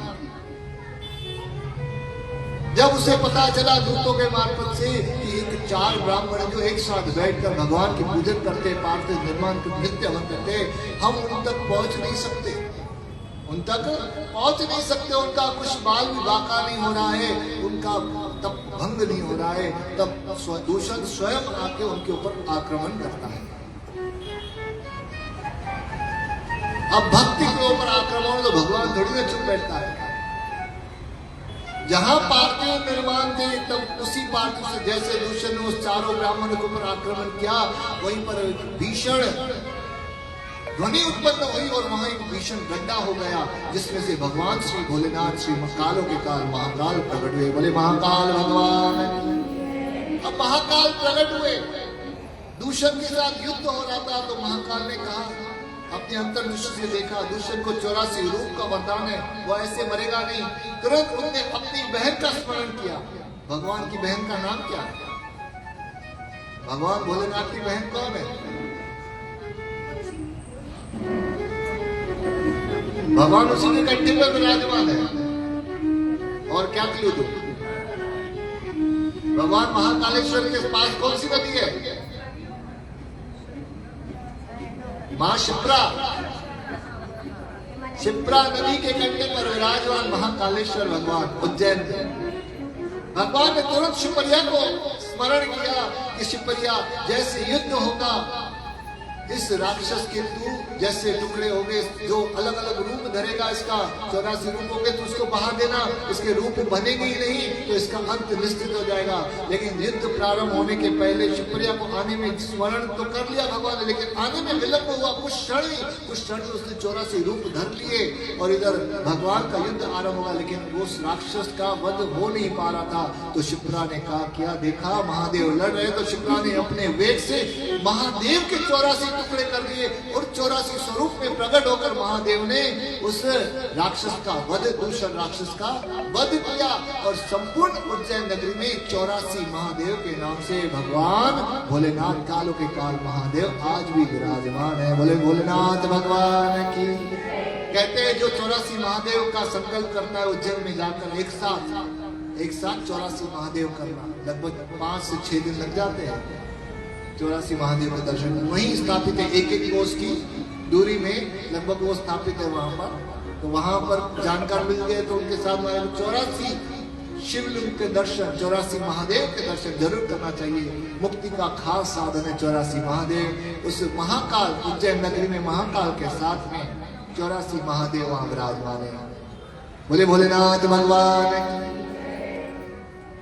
जब उसे पता चला दूतों के मार्फत से कि 4 ब्राह्मण जो एक साथ बैठकर भगवान की पूजन करते, पार्थिव निर्माण के नित्य हवन करते, हम उन तक पहुंच नहीं सकते, उन तक पहुंच नहीं सकते, उनका कुछ बाल भी बाका नहीं हो रहा है, उनका तप भंग नहीं हो रहा है, तब दूषण स्वयं आके उनके ऊपर आक्रमण करता है। अब भक्ति के ऊपर आक्रमण तो भगवान थोड़ी ना चुप बैठता है। जहां पार्थिव निर्माण थे, तब उसी पार्थिव से जैसे दूषण ने उस 4 ब्राह्मणों के ऊपर आक्रमण किया, वहीं पर भीषण ध्वनि उत्पन्न हुई और वहां एक भीषण गड्ढा हो गया, जिसमें से भगवान श्री भोलेनाथ, श्री कालों के काल महाकाल प्रकट हुए। बोले महाकाल भगवान। अब महाकाल प्रकट हुए, दूषण के साथ युद्ध हो रहा था, तो महाकाल ने कहा, अपने अंतर्दृष्टि से देखा, दूषण को 84 रूप का वरदान है, वो ऐसे मरेगा नहीं। तुरंत उसने अपनी बहन का स्मरण किया। भगवान की बहन का नाम क्या है? भगवान भोलेनाथ की बहन कौन है? भगवान उसी के कंठे पर विराजमान है। और क्या क्लू दो? भगवान महाकालेश्वर के पास कौन सी नदी है? मां शिप्रा। शिप्रा नदी के कंठे पर विराजमान महाकालेश्वर भगवान उज्जैन में। भगवान ने तुरंत शिवप्रिया को स्मरण किया कि शिवप्रिया, जैसे युद्ध होगा, इस राक्षस के तू जैसे टुकड़े हो गए, जो अलग अलग रूप धरेगा, इसका 84 रूप होंगे, तो उसको बहा देना, इसके रूप बनेंगे ही नहीं, तो इसका अंत निश्चित हो जाएगा। लेकिन युद्ध प्रारंभ होने के पहले शिवप्रिया को आने में स्मरण तो कर लिया भगवान ने, लेकिन आने में विलंब हुआ। कुछ क्षण में उसने 84 रूप धर लिए और इधर भगवान का युद्ध आरंभ हुआ, लेकिन उस राक्षस का वध हो नहीं पा रहा था। तो शिप्रा ने कहा, क्या देखा, महादेव लड़ रहे, तो शिप्रा ने अपने वेग से महादेव के 84 टुकड़े कर दिए और 84 स्वरूप में प्रकट होकर महादेव ने उस राक्षस का वध, दूषण राक्षस का वध किया। और संपूर्ण उज्जैन नगरी में 84 महादेव के नाम से भगवान भोलेनाथ, कालों के काल महादेव आज भी विराजमान है। बोले भोलेनाथ भगवान की। कहते हैं जो 84 महादेव का संकल्प करता है उज्जैन में जाकर एक साथ 84 महादेव करना, लगभग 5 से 6 दिन लग जाते हैं। 84 महादेव के दर्शन वहीं स्थापित है, 1-1 कोस की दूरी में लगभग वो स्थापित है वहां पर। तो वहां पर जानकार मिल गए तो उनके साथ 84 शिवलिंग के दर्शन, 84 महादेव के दर्शन जरूर करना चाहिए। मुक्ति का खास साधन है 84 महादेव। उस महाकाल उज्जैन नगरी में महाकाल के साथ में 84 महादेव वहां विराजमान है। बोले भोलेनाथ भगवान।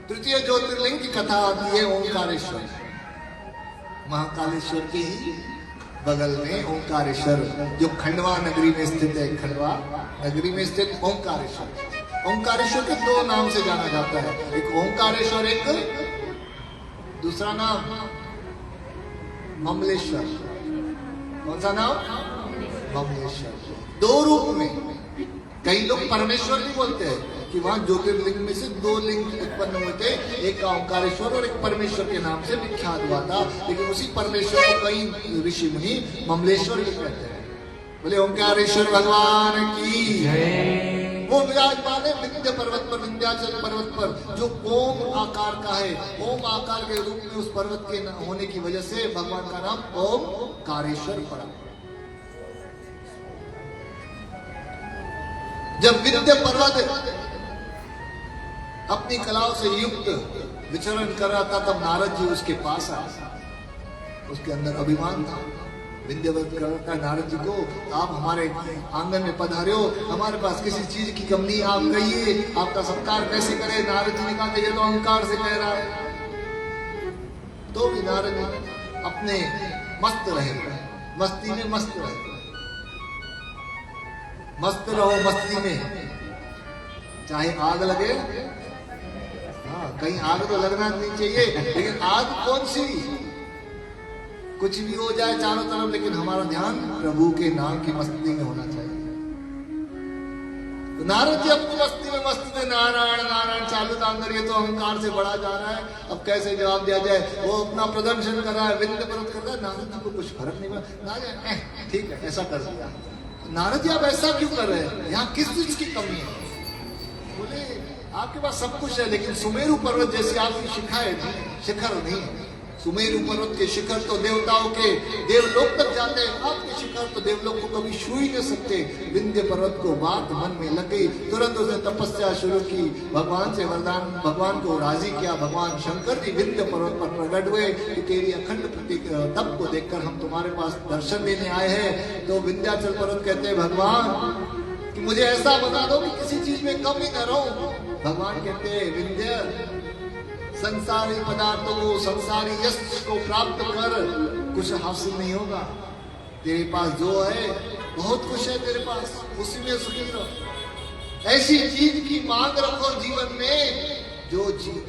तृतीय ज्योतिर्लिंग की कथा आती है ओंकारेश्वर। महाकालेश्वर के ही बगल में ओंकारेश्वर, जो खंडवा नगरी में स्थित है। खंडवा नगरी में स्थित ओंकारेश्वर। ओंकारेश्वर के 2 नाम से जाना जाता है, एक ओंकारेश्वर, एक दूसरा नाम ममलेश्वर। कौन सा नाम? ममलेश्वर। 2 रूप में। कई लोग परमेश्वर भी बोलते हैं कि वहां ज्योतिर्लिंग में से 2 लिंग उत्पन्न हुए थे, एक का ओंकारेश्वर और एक परमेश्वर के नाम से विख्यात हुआ था। लेकिन उसी परमेश्वर को कई ऋषि मुनि ममलेश्वर भी कहते हैं। बोले ओंकारेश्वर भगवान की जय। वो विराजमान है विंध्य पर्वत पर, विंध्याचल पर्वत पर, जो ओम आकार का है। ओम आकार के रूप में उस पर्वत के होने की वजह से भगवान का नाम ओंकारेश्वर पड़ा। जब विंध्य पर्वत अपनी कलाओं से युक्त विचरण कर रहा था तब नारद जी उसके पास आए। उसके अंदर अभिमान था। विंध्यवत करता नारद जी को, आप हमारे आंगन में पधारे हो, हमारे पास किसी चीज की कमी नहीं, आप कहिए आपका सत्कार कैसे करे। नारद जी ने कहा कि ये तो अहंकार से कह रहा है। तो भी नारद जी अपने मस्त रहे, मस्ती में मस्त रहे। मस्त रहो मस्ती में, चाहे आग लगे। हाँ, कहीं आग तो लगना नहीं चाहिए, लेकिन आग कौन सी, कुछ भी हो जाए चारों तरफ, लेकिन हमारा ध्यान प्रभु के नाम की मस्ती में होना चाहिए। तो नारद जी अपनी मस्ती में मस्त थे, नारायण नारायण चालू था अंदर। ये तो अहंकार से बढ़ा जा रहा है, अब कैसे जवाब दिया जाए। वो अपना प्रदर्शन कर रहा है, विंध्य पर्वत कर रहा है। नारद जी को कुछ फर्क नहीं पड़ा, ठीक है ऐसा कर दिया। नारद जी आप ऐसा क्यों कर रहे हैं, यहाँ किस चीज की कमी है? बोले आपके पास सब कुछ है, लेकिन सुमेरु पर्वत जैसी आपकी शिखर नहीं है। सुमेरु पर्वत के शिखर तो देवताओं के देवलोक तक जाते हैं, आपके शिखर तो देवलोक को कभी छू ही नहीं सकते। विंध्य पर्वत को बात मन में लग गई, तुरंत उसने तपस्या शुरू की, भगवान से वरदान, भगवान को राजी किया। भगवान शंकर जी विंध्य पर्वत पर प्रकट हुए कि तेरी अखंड तप को देखकर हम तुम्हारे पास दर्शन लेने आए हैं। तो विंध्याचल पर्वत कहते हैं भगवान कि मुझे ऐसा बता दो कि किसी चीज में कम ही न रहूं। भगवान कहते हैं विंध्य संसारी पदार्थों को, संसारी यश को प्राप्त कर कुछ हासिल नहीं होगा। तेरे पास जो है बहुत कुछ है, तेरे पास उसी में सुखी रहो। ऐसी चीज की मांग रखो जीवन में जो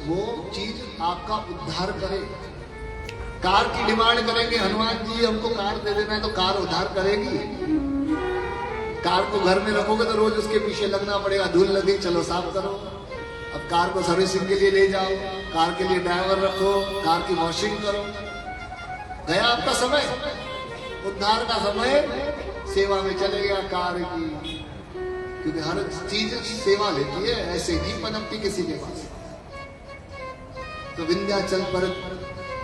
वो चीज आपका उद्धार करे। कार की डिमांड करेंगे, हनुमान जी हमको कार दे देना है, तो कार उद्धार करेगी? कार को घर में रखोगे तो रोज उसके पीछे लगना पड़ेगा, धूल लगी चलो साफ करो। अब कार को सर्विसिंग के लिए ले जाओ, कार के लिए ड्राइवर रखो, कार की वॉशिंग करो। गया आपका समय, उद्धार का समय सेवा में चले गया कार की, क्योंकि हर चीज सेवा लेती है, ऐसे नहीं पनपती किसी के पास। तो विंध्याचल पर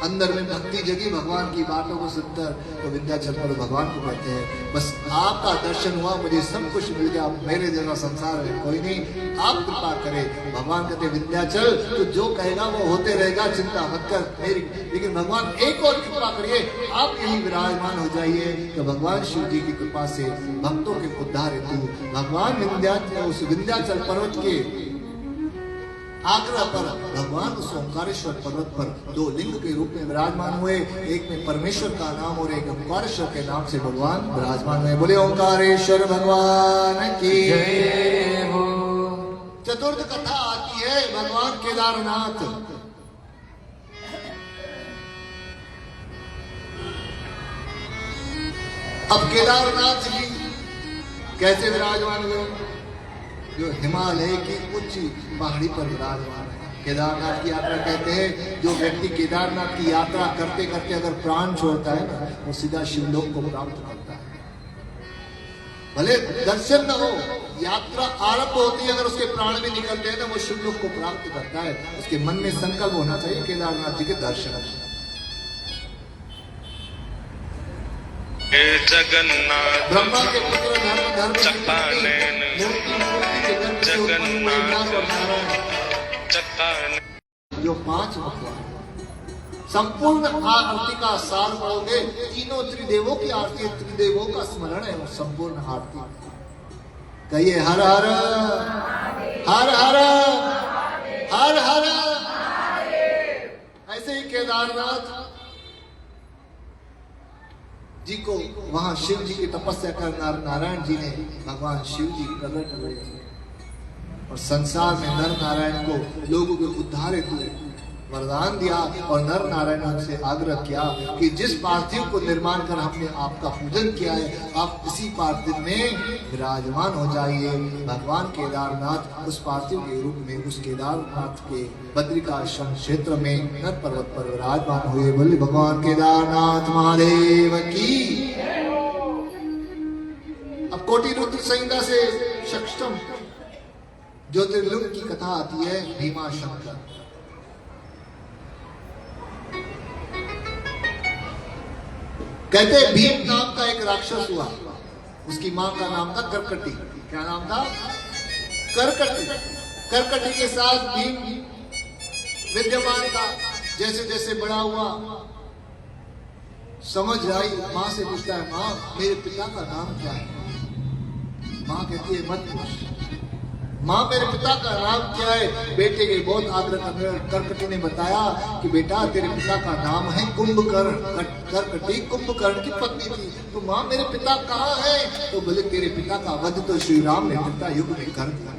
अंदर में भक्ति जगी भगवान की बातों को सुनकर। तो विंध्याचल पर भगवान को कहते हैं बस आपका दर्शन हुआ, मुझे सब कुछ मिल गया, मेरे जैसा संसार में कोई नहीं, आप कृपा करें। भगवान कहते विंध्याचल तो जो कहेगा वो होते रहेगा, चिंता मत कर मेरी। लेकिन भगवान एक और कृपा करिए, आप यही विराजमान हो जाइए। तो भगवान शिव जी की कृपा से भक्तों के उद्धार हेतु भगवान विंध्याचल पर्वत के आग्रह पर भगवान उस ओंकारेश्वर पर्वत पर दो लिंग के रूप में विराजमान हुए। एक में परमेश्वर का नाम और एक ओंकारेश्वर के नाम से भगवान विराजमान हुए। बोले ओंकारेश्वर भगवान की जय हो। चतुर्थ कथा आती है भगवान केदारनाथ। अब केदारनाथ जी कैसे विराजमान हुए? जो हिमालय की उच्च पहाड़ी पर विराजमान है। केदारनाथ की यात्रा कहते हैं जो व्यक्ति केदारनाथ की यात्रा करते करते अगर प्राण छोड़ता है ना, वो सीधा शिवलोक को प्राप्त करता है। भले दर्शन न हो, यात्रा आरंभ होती है, अगर उसके प्राण भी निकलते हैं ना, वो शिवलोक को प्राप्त करता है। उसके मन में संकल्प होना चाहिए केदारनाथ जी के दर्शन। जगन्नाथ ब्रह्मा के पुत्र धर्म जो पांच भगवान संपूर्ण आरती का सार पढ़ोगे, तीनों त्रिदेवों की आरती, त्रिदेवों का स्मरण है वो संपूर्ण आरती। कहिए हर हर हर हर हर हर। ऐसे ही केदारनाथ जी को वहां शिव जी की तपस्या कर नारायण जी ने, भगवान शिव जी प्रकट हुए और संसार में नर नारायण को लोगों के उद्धार हेतु वरदान दिया। और नर नारायण से आग्रह किया कि जिस पार्थिव को निर्माण कर हमने आपका पूजन किया है, आप इसी पार्थिव में विराजमान हो जाइए। भगवान केदारनाथ उस पार्थिव के रूप में उस केदारनाथ के बद्रिकाश्रम क्षेत्र में नर पर्वत पर विराजमान हुए। बोले भगवान केदारनाथ महादेव की। अब कोटि रुद्र संहिता से षष्ठम ज्योतिर्लिंग की कथा आती है भीमा शंकर। कहते भीम नाम का एक राक्षस हुआ, उसकी मां का नाम था करकटी। क्या नाम था? करकटी। करकटी के साथ भीम विद्यमान था। जैसे जैसे बड़ा हुआ, समझ आई, माँ से पूछता है, माँ मेरे पिता का नाम क्या है? माँ कहती है, मत पूछ। माँ मेरे पिता का नाम क्या है? बेटे के बहुत आग्रह करकटी ने बताया कि बेटा तेरे पिता का नाम है कुंभकर्ण। करकटी कुंभकर्ण की पत्नी थी। तो माँ मेरे पिता कहाँ है? तो बोले तेरे पिता का वध तो श्री राम ने त्रेता युग में कर दिया।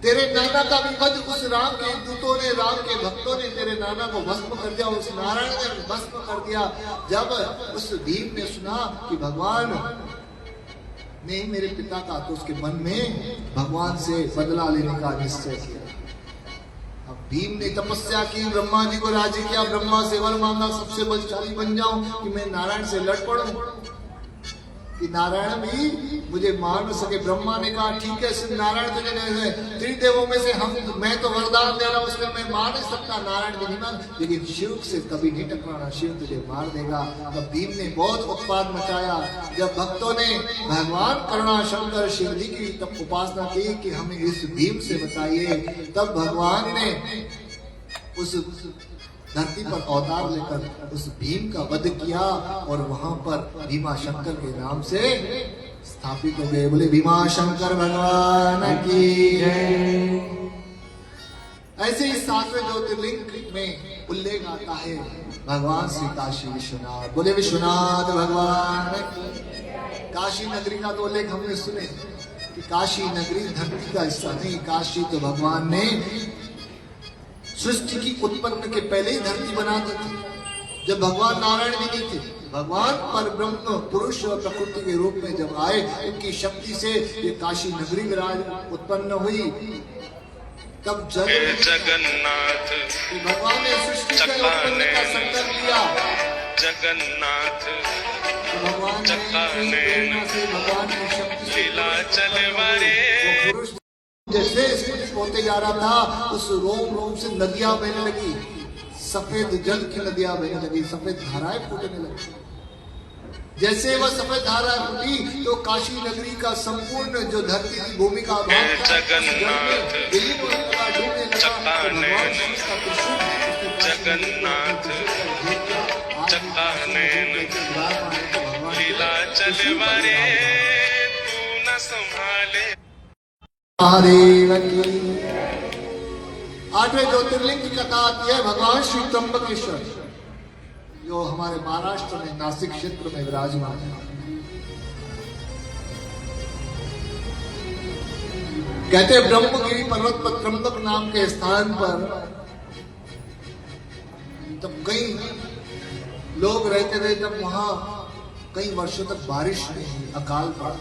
तेरे नाना का भी वध उस राम के दूतों ने, राम के भक्तों ने तेरे नाना को भस्म कर दिया, उस नारायण ने भस्म कर दिया। जब उस भीम ने सुना कि भगवान ने मेरे पिता का, तो उसके मन में भगवान से बदला लेने का निश्चय किया। अब भीम ने तपस्या की, ब्रह्मा जी को राजी किया, ब्रह्मा से वर मांगा सबसे बलशाली बन जाऊं, कि मैं नारायण से लड़ पड़ूं, कि नारायण भी मुझे मार न सके। ब्रह्मा ने कहा ठीक है, सिर्फ नारायण तुझे नहीं, त्रिदेवों में से मैं तो वरदान दे रहा हूं, उसमें मैं मार नहीं सकता, नारायण भी नहीं मान, लेकिन शिव से कभी नहीं टकराना, शिव तुझे मार देगा। तब भीम ने बहुत उत्पाद मचाया। जब भक्तों ने भगवान करुणा शंकर शिव जी की तब उपासना की कि हमें इस भीम से बचाइए, तब भगवान ने उस धरती पर अवतार लेकर उस भीम का वध किया, और वहां पर भीमा शंकर के नाम से स्थापित हो गए। बोले भीमा शंकर भगवान की जय। ऐसे ही 7वें ज्योतिर्लिंग में उल्लेख आता है भगवान श्री काशी विश्वनाथ। बोले विश्वनाथ भगवान की। काशी नगरी का तो उल्लेख हमने सुने कि काशी नगरी धरती का हिस्सा नहीं, काशी तो भगवान ने सृष्टि की उत्पन्न के पहले ही धरती बना दी थी। जब भगवान नारायण भी नहीं थे, भगवान पर ब्रह्म पुरुष और प्रकृति के रूप में जब आए, उनकी शक्ति से ये काशी नगरी विराज उत्पन्न हुई। तब जगन्नाथ तो भगवान ने सृष्टि के उत्पन्न का संकल्प लिया। जगन्नाथ तो भगवान ने प्रेरणा से, भगवान की शक्ति से लीला चलवारे पुरुष जैसे स्फुटित होते जा रहा था, उस रोम रोम से नदियां बहने लगी, सफेद जल की नदियां बहने लगी, सफेद धाराएं फूटने लगी। जैसे वह सफेद धारा फूटी तो काशी नगरी का संपूर्ण जो धरती की भूमि का भाग था, जगन्नाथ चक्कानैन लीला चलवारे तू न संभाले। महादेव की। 8वें ज्योतिर्लिंग की कथा आती है भगवान श्री त्र्यंबकेश्वर, जो हमारे महाराष्ट्र में नासिक क्षेत्र में विराजमान है। कहते ब्रह्मगिरी पर्वत पर त्र्यंबक नाम के स्थान पर तब कई लोग रहते थे, तब वहां कई वर्षों तक बारिश नहीं हुई, अकाल पड़ा।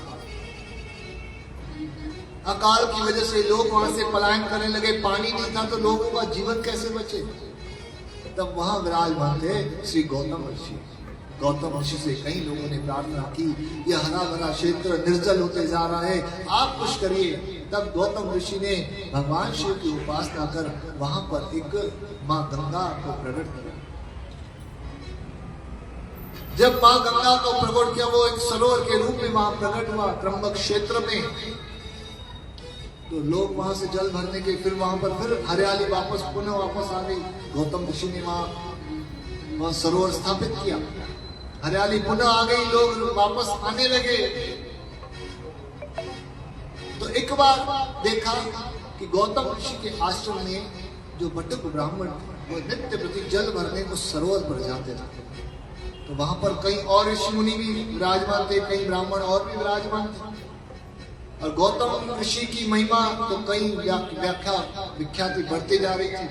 अकाल की वजह से लोग वहां से पलायन करने लगे, पानी नहीं था तो लोगों का जीवन कैसे बचे। तब वहां विराजमान थे श्री गौतम ऋषि। गौतम ऋषि से कई लोगों ने प्रार्थना की, यह हरा भरा क्षेत्र निर्जल होते जा रहा है, आप कुछ करिए। तब गौतम ऋषि ने भगवान शिव की उपासना कर वहां पर एक माँ गंगा को प्रकट किया। जब माँ गंगा को प्रकट किया, वो एक सरोवर के रूप में वहां प्रकट हुआ त्र्यंबक क्षेत्र में। तो लोग वहां से जल भरने के, फिर वहां पर फिर हरियाली पुनः वापस आ गई। गौतम ऋषि ने वहां सरोवर स्थापित किया, हरियाली पुनः आ गई, लोग वापस आने लगे। तो एक बार देखा कि गौतम ऋषि के आश्रम में जो बटुक ब्राह्मण वो नित्य प्रति जल भरने उस सरोवर पर जाते थे। तो वहां पर कई और ऋषि मुनि भी विराजमान थे, कई ब्राह्मण और भी विराजमान थे। और गौतम ऋषि की महिमा तो कई विख्याति बढ़ती जा रही थी।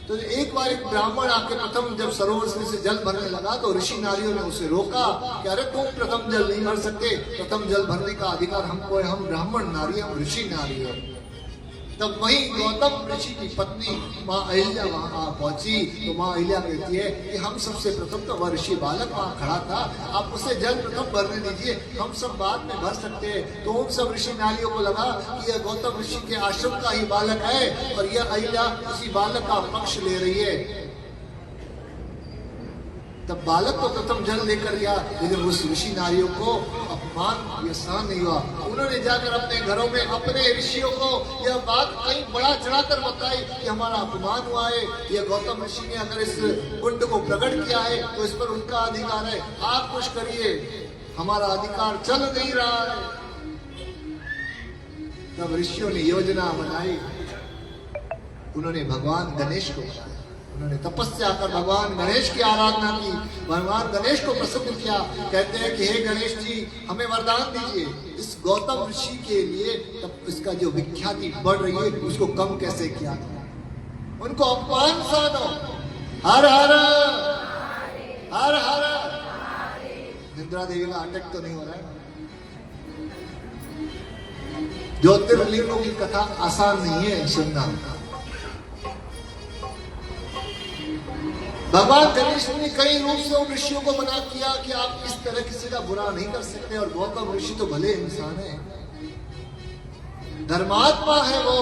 तो एक बार एक ब्राह्मण आके प्रथम जब सरोवर से जल भरने लगा, तो ऋषि नारियों ने उसे रोका कि अरे तुम प्रथम जल नहीं भर सकते, प्रथम जल भरने का अधिकार हमको है, हम ब्राह्मण नारी, हम ऋषि नारी है। तब वही गौतम ऋषि की पत्नी माँ अहिल्या वहां पहुंची। तो माँ अहिल्या कहती है कि हम सबसे प्रथम तो वह ऋषि बालक वहां खड़ा था, आप उसे जल प्रथम भरने दीजिए, हम सब बाद में भर सकते हैं। तो उन सब ऋषि नारियों को लगा कि यह गौतम ऋषि के आश्रम का ही बालक है और यह अहिल्या उसी बालक का पक्ष ले रही है। तब बालक को प्रथम जल लेकर गया, लेकिन उस ऋषि नारियों को अपमान ये सहन नहीं हुआ। उन्होंने जाकर अपने घरों में अपने ऋषियों को यह बात कहीं बड़ा चढ़ाकर बताई कि हमारा अपमान हुआ है, ये गौतम ऋषि ने अगर इस कुंड को प्रकट किया है तो इस पर उनका अधिकार है, आप कुछ करिए, हमारा अधिकार चल नहीं रहा है। तब ऋषियों ने योजना बनाई, उन्होंने भगवान गणेश को बुलाया, उन्होंने तपस्या कर भगवान गणेश की आराधना की, भगवान गणेश को प्रसन्न किया। कहते हैं कि हे गणेश जी, हमें वरदान दीजिए, इस गौतम ऋषि के लिए तब इसका जो विख्याति बढ़ रही है उसको कम कैसे किया था, उनको अपमान सहन हो। हर हर हर हर। निद्रा देवी का अटैक तो नहीं हो रहा है। ज्योतिर्लिंगों की कथा आसान नहीं है सुनना। भगवान गणेश ने कई रूप से उन ऋषियों को मना किया कि आप इस तरह किसी का बुरा नहीं कर सकते, और गौतम ऋषि तो भले इंसान है, धर्मात्मा है वो,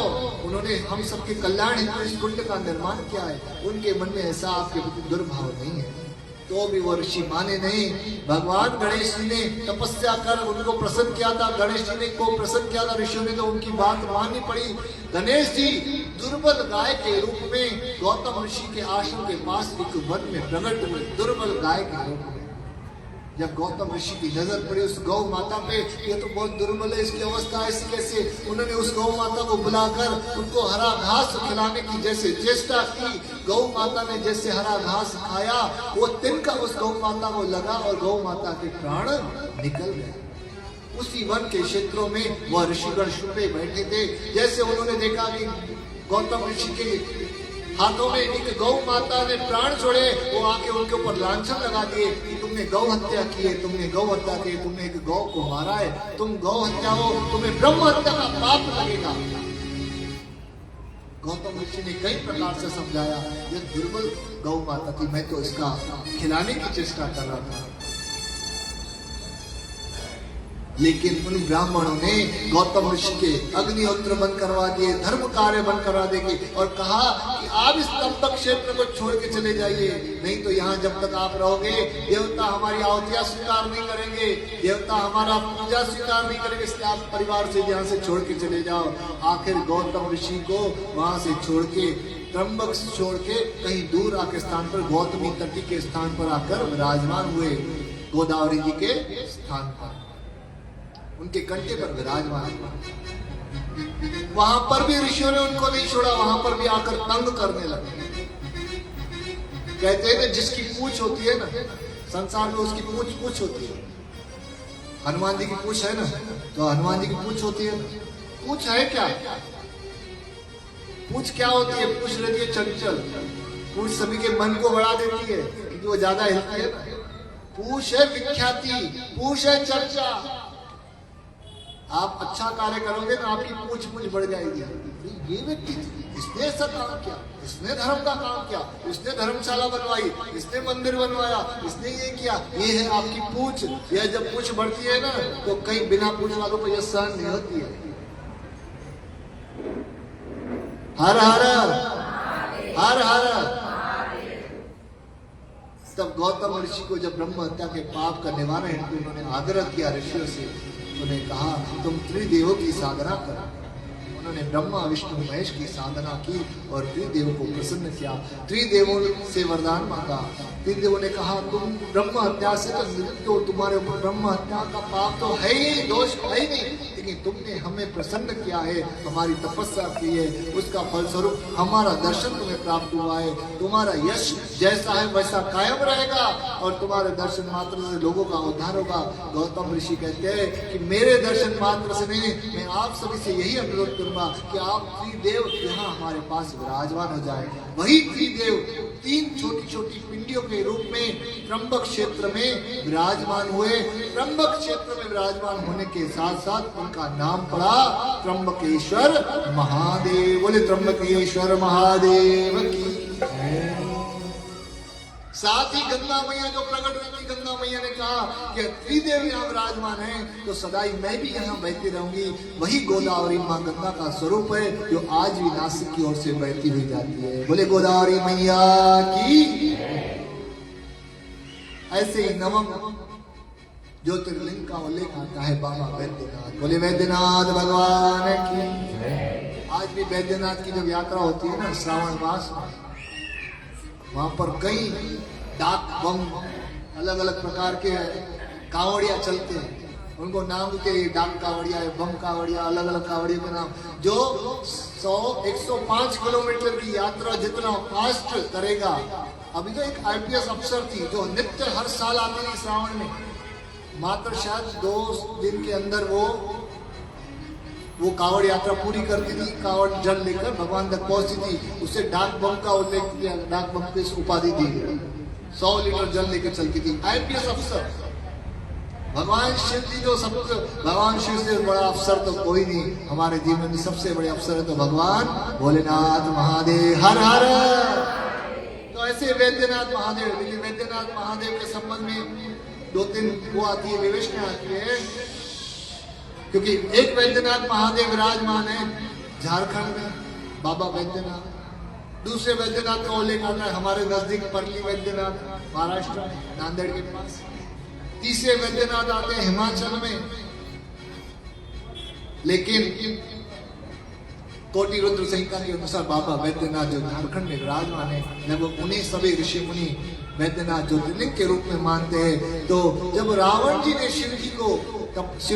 उन्होंने हम सबके कल्याण हेतु इस कुंड का निर्माण किया है, उनके मन में ऐसा आपके प्रति दुर्भाव नहीं है। तो भी वो ऋषि माने नहीं। भगवान गणेश जी ने तपस्या कर उनको प्रसन्न किया था, गणेश जी ने को प्रसन्न किया था, ऋषियों ने तो उनकी बात माननी पड़ी। गणेश जी दुर्बल गाय के रूप में गौतम ऋषि के आश्रम के पास एक वन में प्रकट हुए, दुर्बल गाय के रूप में। जब गौतम ऋषि की नजर पड़ी उस गौ माता पे, ये तो बहुत दुर्बल है, इसकी अवस्था ऐसी कैसे, उन्होंने उस गौ माता को बुलाकर उनको हरा घास खिलाने की जैसे चेष्टा की। गौ माता ने जैसे हरा घास खाया, वो तिनका उस गौ माता को लगा और गौ माता के प्राण निकल गए। उसी वन के क्षेत्रों में वह ऋषिगण छुपे बैठे थे। जैसे उन्होंने देखा कि गौतम ऋषि के हाथों में एक गौ माता ने प्राण छोड़े, वो आके उनके ऊपर लांछन लगा दिए कि तुमने गौ हत्या की है, तुमने गौ हत्या की, तुमने एक गौ को मारा है, तुम गौ हत्या हो, तुम्हें ब्रह्म हत्या का पाप लगेगा। गौतम ऋषि ने कई प्रकार से समझाया, ये दुर्बल गौ माता थी, मैं तो इसका खिलाने की चेष्टा कर रहा था। लेकिन उन ब्राह्मणों ने गौतम ऋषि के अग्निहोत्र बंद करवा दिए, धर्म कार्य बंद करवा देंगे और कहा कि आप इस तपक क्षेत्र को छोड़ के चले जाइए, नहीं तो यहाँ जब तक आप रहोगे देवता हमारी आहुतियां स्वीकार नहीं करेंगे, देवता हमारा पूजा स्वीकार नहीं करेंगे, इसलिए आप परिवार से यहाँ से छोड़ के चले जाओ। आखिर गौतम ऋषि को वहां से छोड़ के, त्र्यंबक छोड़ के कहीं दूर आके स्थान पर, गौतमी तटी के स्थान पर आकर विराजमान हुए, गोदावरी जी के स्थान पर, उनके कंठे पर विराजमान। वहां पर भी ऋषियों ने उनको नहीं छोड़ा, वहां पर भी आकर तंग करने लगे। कहते हैं ना, जिसकी पूछ होती है ना संसार में, उसकी पूछ होती है। हनुमान जी की पूछ है ना, तो हनुमान जी की पूछ होती है ना। पूछ है क्या? पूछ क्या होती है? पूछ रहती है चंचल, पूछ सभी के मन को बढ़ा देती है क्योंकि वो ज्यादा हिलती है ना। पूछ है विख्याति, पूछ है चर्चा। आप अच्छा कार्य करोगे ना, आपकी पूछ बढ़ जाएगी। ये व्यक्ति, इसने ऐसा काम किया, इसने धर्म का काम किया, इसने धर्मशाला बनवाई, इसने मंदिर बनवाया, इसने ये किया, ये है आपकी पूछ। यह जब पूछ बढ़ती है ना, तो कई बिना पूछ वालों को यह सहन नहीं होती है। हर हर हर हर। तब गौतम ऋषि को जब ब्रह्म हत्या के पाप का निवारण हेतु उन्होंने आग्रह किया ऋषियों से, उन्होंने कहा तुम त्रिदेवों की साधना करो। उन्होंने ब्रह्मा विष्णु महेश की साधना की और त्रिदेवों को प्रसन्न किया। त्रिदेवों से वरदान मांगा। त्रिदेवों ने कहा तुम ब्रह्म हत्या से तो निवृत्त हो, तुम्हारे ऊपर ब्रह्म हत्या का पाप तो है ही, दोष है ही नहीं, लेकिन तुमने हमें प्रसन्न किया है, हमारी तपस्या की है, उसका फलस्वरूप हमारा दर्शन तुम्हें प्राप्त हुआ है। तुम्हारा यश जैसा है वैसा कायम रहेगा और तुम्हारे दर्शन मात्र से लोगों का उद्धार होगा। गौतम ऋषि कहते हैं कि मेरे दर्शन मात्र से नहीं, मैं आप सभी से यही अनुरोध करूंगा कि आप त्रिदेव यहाँ हमारे पास विराजमान हो जाए। वही त्रिदेव तीन छोटी छोटी पिंडियों के रूप में त्र्यंबक क्षेत्र में विराजमान हुए। त्र्यंबक क्षेत्र में विराजमान होने के साथ साथ उनका नाम पड़ा त्र्यंबकेश्वर महादेव। बोले त्र्यंबकेश्वर महादेव की। साथ ही गंगा मैया जो प्रकट हुई थी, गंगा मैया ने कहा कि त्रिदेव यहाँ विराजमान है तो सदाई मैं भी यहाँ बहती रहूंगी। वही गोदावरी माँ गंगा का स्वरूप है जो आज भी नासिक की ओर से बहती हुई जाती है। बोले गोदावरी मैया की। ऐसे ही नवम ज्योतिर्लिंग का उल्लेख आता है बाबा वैद्यनाथ। बोले वैद्यनाथ भगवान की। आज भी वैद्यनाथ की जब यात्रा होती है ना श्रावण मास, वहां पर कई डाक बम अलग अलग प्रकार के कांवड़िया चलते हैं। उनको नाम के डाक कांवड़िया है, बम कांवड़िया, अलग अलग कांवड़ियों के नाम, जो 105 किलोमीटर की यात्रा जितना फास्ट करेगा। अभी तो एक आईपीएस अफसर थी जो नित्य हर साल आती थी श्रावण में, मात्र शायद 2 दिन के अंदर वो कांवड़ यात्रा पूरी करती थी, कांवड़ जल लेकर भगवान तक पहुंचती थी। उसे डाक बम का उल्लेख किया, डाक बम की उपाधि दी गई। 100 लीटर जल लेकर चलती थी, आईपीएस अफसर। भगवान शिव जी जो सब, भगवान शिव से बड़ा अफसर तो कोई नहीं। हमारे जीवन में सबसे बड़े अफसर है तो भगवान भोलेनाथ महादेव। हर हर। तो ऐसे वैद्यनाथ महादेव, लेकिन वैद्यनाथ महादेव के संबंध में 2-3 वो आती है, विवेचना आती है। क्योंकि एक वैद्यनाथ महादेव विराजमान है झारखंड में, बाबा वैद्यनाथ। दूसरे वैद्यनाथ का उल्लेख आता है हमारे नजदीक परली वैद्यनाथ, महाराष्ट्र में, नांदेड़ के पास। तीसरे वैद्यनाथ आते हैं हिमाचल में। लेकिन कोटि रुद्र संहिता के अनुसार बाबा वैद्यनाथ जो झारखंड में विराजमान है, लगभग उन्हीं सभी ऋषि मुनि वैद्यनाथ ज्योतिर्लिंग के रूप में मानते हैं। तो जब रावण जी ने शिव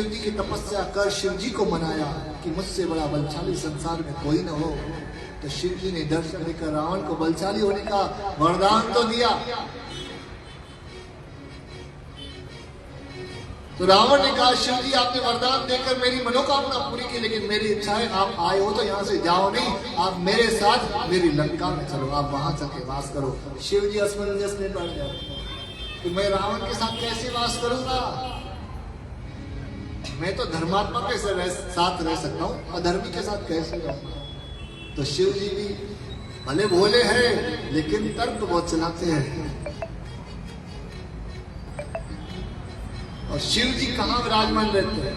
जी की तपस्या कर शिव जी को मनाया कि मुझसे बड़ा बलशाली संसार में कोई न हो, तो शिव जी ने दर्शन देकर रावण को बलशाली होने का वरदान तो दिया। तो रावण ने कहा शिव जी आपने वरदान देकर मेरी मनोकामना पूरी की, लेकिन मेरी इच्छा है आप आए हो तो यहाँ से जाओ नहीं, आप मेरे साथ मेरी लंका में चलो, आप वहां चल के वास करो। शिव जी असमंजस में पड़ गए तो मैं रावण के साथ कैसे वास करूंगा? मैं तो धर्मात्मा के साथ रह सकता हूँ, अधर्मी के साथ कैसे रहूंगा? तो शिव जी भी भले भोले हैं लेकिन तर्क बहुत चलाते हैं। और शिव जी कहाँ विराजमान रहते हैं?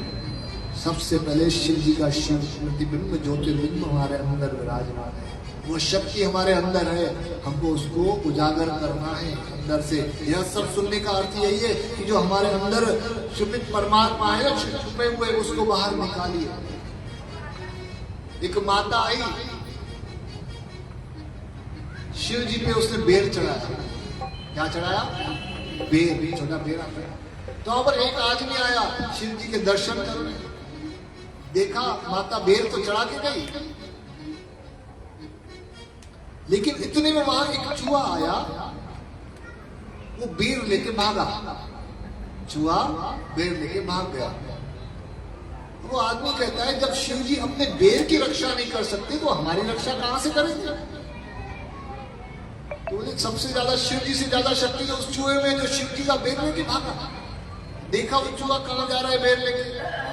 सबसे पहले शिव जी का शिव प्रतिबिंब ज्योतिर्बिंब हमारे अंदर विराजमान है। वो शक्ति हमारे अंदर है, हमको उसको उजागर करना है अंदर से। यह सब सुनने का अर्थ यही है कि जो हमारे अंदर छुपित परमात्मा है, छुपे हुए, उसको बाहर निकालिए। एक माता आई, शिव जी पे उसने बेर चढ़ाया। क्या चढ़ाया? बेर, छोटा बेर आता है। तो वहां पर एक आदमी आया शिव जी के दर्शन करने, देखा माता बेर तो चढ़ा के गई, लेकिन इतने में वहां एक चूहा आया, वो बेर लेके भागा। चूहा बेर लेके भाग गया। वो आदमी कहता है जब शिव जी अपने बेर की रक्षा नहीं कर सकते तो हमारी रक्षा कहां से करेंगे? तो सबसे ज्यादा शिव जी से ज्यादा शक्ति तो उस चूहे में जो शिव जी का बेर लेके भागा। देखा वो चूहा कहां जा रहा है बेर लेके,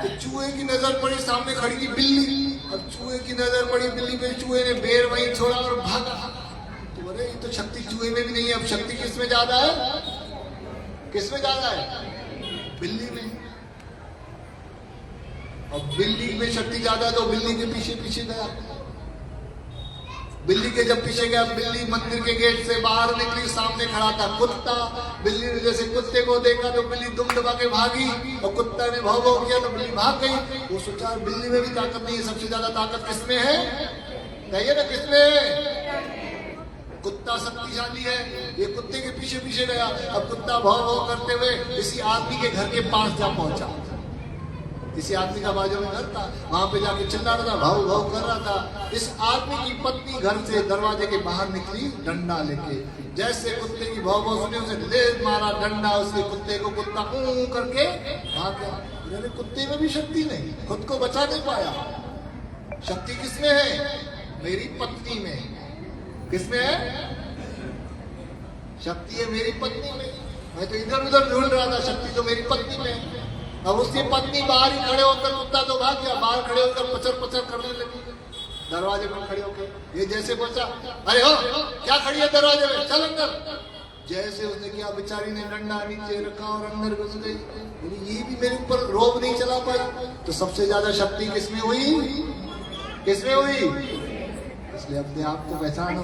तो चूहे की नजर पड़ी सामने खड़ी थी बिल्ली। अब चूहे की नजर पड़ी बिल्ली पे, चूहे ने बेर वहीं छोड़ा और भागा। तो अरे ये तो शक्ति चूहे में भी नहीं है, अब शक्ति किसमें ज्यादा है? किसमें ज्यादा है? बिल्ली में। अब बिल्ली में शक्ति ज्यादा है तो बिल्ली के पीछे पीछे गया। बिल्ली के जब पीछे गया, बिल्ली मंदिर के गेट से बाहर निकली, सामने खड़ा था कुत्ता। बिल्ली ने जैसे कुत्ते को देखा तो बिल्ली दुम दबा के भागी, और कुत्ता ने भाव भाव किया तो बिल्ली भाग गई। वो सोचा बिल्ली में भी ताकत नहीं है, सबसे ज्यादा ताकत किसमें है? कहिए ना किसमें है? कुत्ता शक्तिशाली है। ये कुत्ते के पीछे पीछे गया। अब कुत्ता भाव भाव करते हुए इसी आदमी के घर के पास जा पहुंचा। इसी आदमी का बाजू में घर था, वहां पे जाके चिल्ला रहा था, भाव भाव कर रहा था। इस आदमी की पत्नी घर से दरवाजे के बाहर निकली डंडा लेके। जैसे कुत्ते की भाव भाव सुने उसे ले मारा डंडा, उसके कुत्ते को कुत्ता करके भाग गया। कुत्ते में भी शक्ति नहीं, खुद को बचा नहीं पाया। शक्ति किसमें है? मेरी पत्नी में। किसमें है? शक्ति है मेरी पत्नी में। मैं तो इधर उधर ढूंढ रहा था, शक्ति तो मेरी पत्नी में। अब उसकी पत्नी बाहर ही खड़े होकर, कुत्ता तो भाग गया, बाहर खड़े होकर पचर पचर करने लगी दरवाजे पर खड़े होकर। ये जैसे पहुंचा, अरे हो क्या खड़ी है दरवाजे में, चल अंदर। जैसे उसने किया, बेचारी ने डंडा नीचे रखा और अंदर घुस गई। ये भी मेरे ऊपर रोब नहीं चला पाई। तो सबसे ज्यादा शक्ति किसमें हुई? किसमें हुई? इसलिए अपने आप को पहचानो।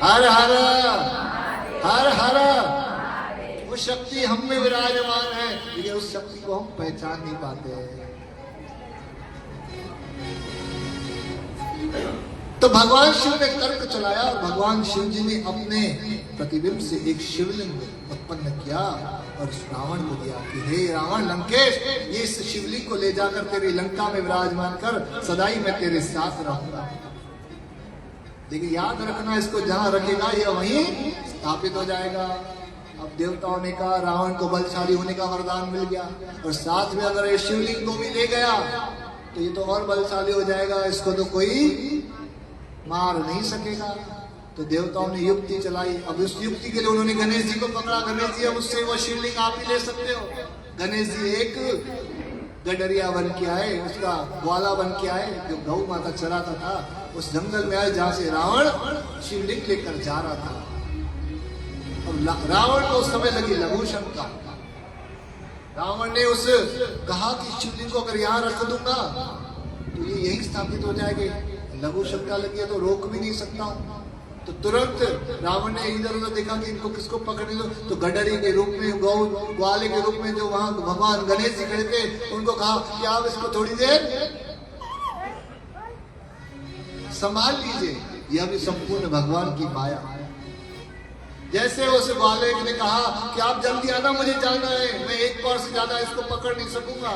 हर हर हर हर। वो शक्ति हम में विराजमान है, लेकिन उस शक्ति को हम पहचान नहीं पाते हैं। तो भगवान शिव ने तर्क चलाया और भगवान शिव जी ने अपने प्रतिबिंब से एक शिवलिंग उत्पन्न किया और उस रावण को दिया कि हे रावण लंकेश, ये इस शिवलिंग को ले जाकर तेरी लंका में विराजमान कर, सदाई मैं तेरे साथ रहूंगा। लेकिन याद रखना, इसको जहां रखेगा ये वहीं स्थापित हो जाएगा। अब देवताओं ने कहा रावण को बलशाली होने का वरदान मिल गया, और साथ में अगर ये शिवलिंग को भी ले गया तो ये तो और बलशाली हो जाएगा, इसको तो कोई मार नहीं सकेगा। तो देवताओं ने युक्ति चलाई। अब उस युक्ति के लिए उन्होंने गणेश जी को पकड़ा। गणेश जी, अब उससे वो शिवलिंग आप ही ले सकते हो। गणेश जी एक गडरिया बन के आए, उसका ग्वाला बन के आए, जो गौ माता चराता था, उस जंगल में आए जहां से रावण शिवलिंग लेकर जा रहा था। अब रावण को उस समय लगी लघु शंका। रावण ने उस कहा कि शिवलिंग को अगर यहाँ रख दूंगा तो ये यही स्थापित हो जाएगी। लघु शंका लगी है तो रोक भी नहीं सकता हूं। तो तुरंत रावण ने इधर उधर देखा कि इनको किसको पकड़ने दो, तो गडरी के रूप में, ग्वाले के रूप में जो वहां भगवान गणेश जी खड़े थे, उनको कहा कि आप इसको थोड़ी देर संभाल लीजिए, यह भी संपूर्ण भगवान की माया। जैसे उस ग्वाले ने कहा कि आप जल्दी आना, मुझे जाना है, मैं एक बार से ज्यादा इसको पकड़ नहीं सकूंगा।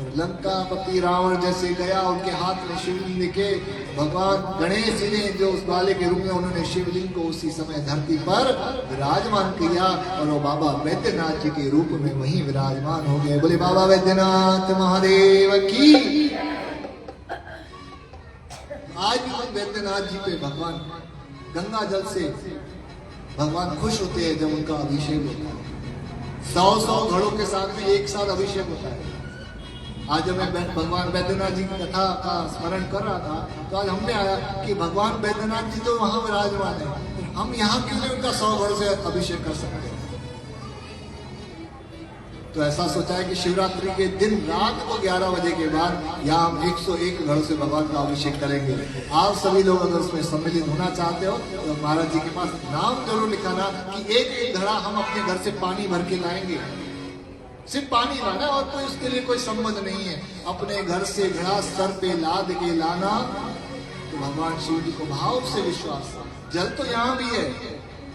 और लंकापति रावण जैसे गया, उनके हाथ में शिवलिंग लेके भगवान गणेश जी ने जो उस ग्वाले के रूप में, उन्होंने शिवलिंग को उसी समय धरती पर विराजमान किया और वो बाबा वैद्यनाथ जी के रूप में वहीं विराजमान हो गए। बोले बाबा वैद्यनाथ महादेव की। आज भी हम वैद्यनाथ जी पे भगवान गंगा जल से भगवान खुश होते हैं जब उनका अभिषेक होता है। 100 घड़ों के साथ में एक साथ अभिषेक होता है। आज जब मैं भगवान वैद्यनाथ जी की कथा का स्मरण कर रहा था, तो आज हमने आया कि भगवान वैद्यनाथ जी तो वहां विराजमान है, हम यहाँ क्यों नहीं उनका 100 घड़ों से अभिषेक कर सकते हैं। तो ऐसा सोचा है कि शिवरात्रि के दिन रात को 11 बजे के बाद यहाँ हम 101 घड़ों से भगवान का अभिषेक करेंगे। आप सभी लोग अगर उसमें सम्मिलित होना चाहते हो तो महाराज जी के पास नाम जरूर लिखाना कि एक घड़ा हम अपने घर से पानी भर के लाएंगे। सिर्फ पानी लाना, और कोई उसके लिए कोई संबंध नहीं है। अपने घर से घड़ा सर पे लाद के लाना। तो भगवान शिव जी को भाव से विश्वास, जल तो यहाँ भी है,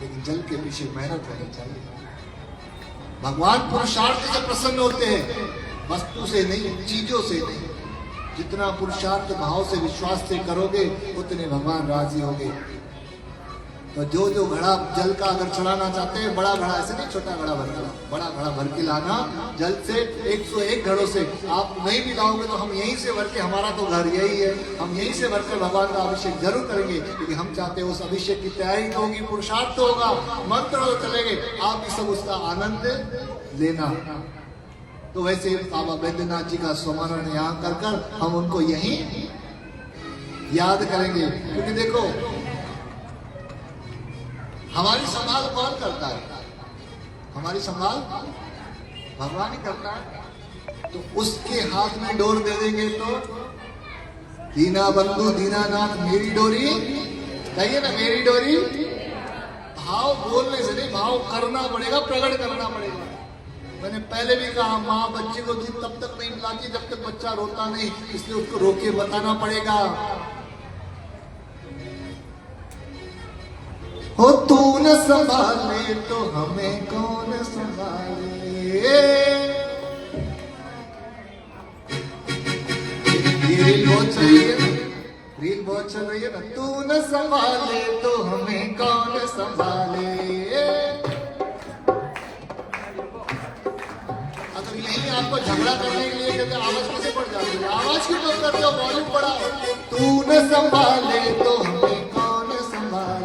लेकिन जल के पीछे मेहनत रहनी चाहिए। भगवान पुरुषार्थ से प्रसन्न होते हैं, वस्तु से नहीं, चीजों से नहीं। जितना पुरुषार्थ भाव से विश्वास से करोगे उतने भगवान राजी होंगे। तो जो घड़ा जल का अगर चढ़ाना चाहते हैं, बड़ा घड़ा, ऐसे नहीं छोटा घड़ा भर के, बड़ा घड़ा भर के लाना जल से 101 घड़ों से। आप नहीं भी लाओगे तो हम यहीं से भर के, हमारा तो घर यही है, हम यहीं से भरकर भगवान का अभिषेक जरूर करेंगे, क्योंकि हम चाहते हैं उस अभिषेक की तैयारी तो होगी, पुरुषार्थ तो होगा, मंत्र तो चलेंगे, आप भी सब उसका आनंद लेना। तो वैसे बाबा वैद्यनाथ जी का स्मरण यहाँ कर हम उनको यहीं याद करेंगे। क्योंकि देखो, हमारी संभाल कौन करता है? हमारी संभाल भगवान ही करता है। तो उसके हाथ में डोर दे देंगे तो दीना बंधु दीनानाथ मेरी डोरी, कहिए ना मेरी डोरी। भाव बोलने से नहीं, भाव करना पड़ेगा, प्रकट करना पड़ेगा। मैंने पहले भी कहा, माँ बच्चे को दूध तब तक नहीं पिलाती जब तक बच्चा रोता नहीं, इसलिए उसको रोके बताना पड़ेगा। हो तू न संभाले तो हमें कौन संभाले। ये रील बहुत चल रही है, रील बहुत चल रही है ना। तू न संभाले तो हमें कौन संभाले। अगर यही आपको झगड़ा करने के लिए कहते आवाज कैसे बढ़ जाती है? आवाज क्यों कम करते हो? वॉल्यूम बढ़ाओ। तू न संभाले तो हमें कौन संभाले।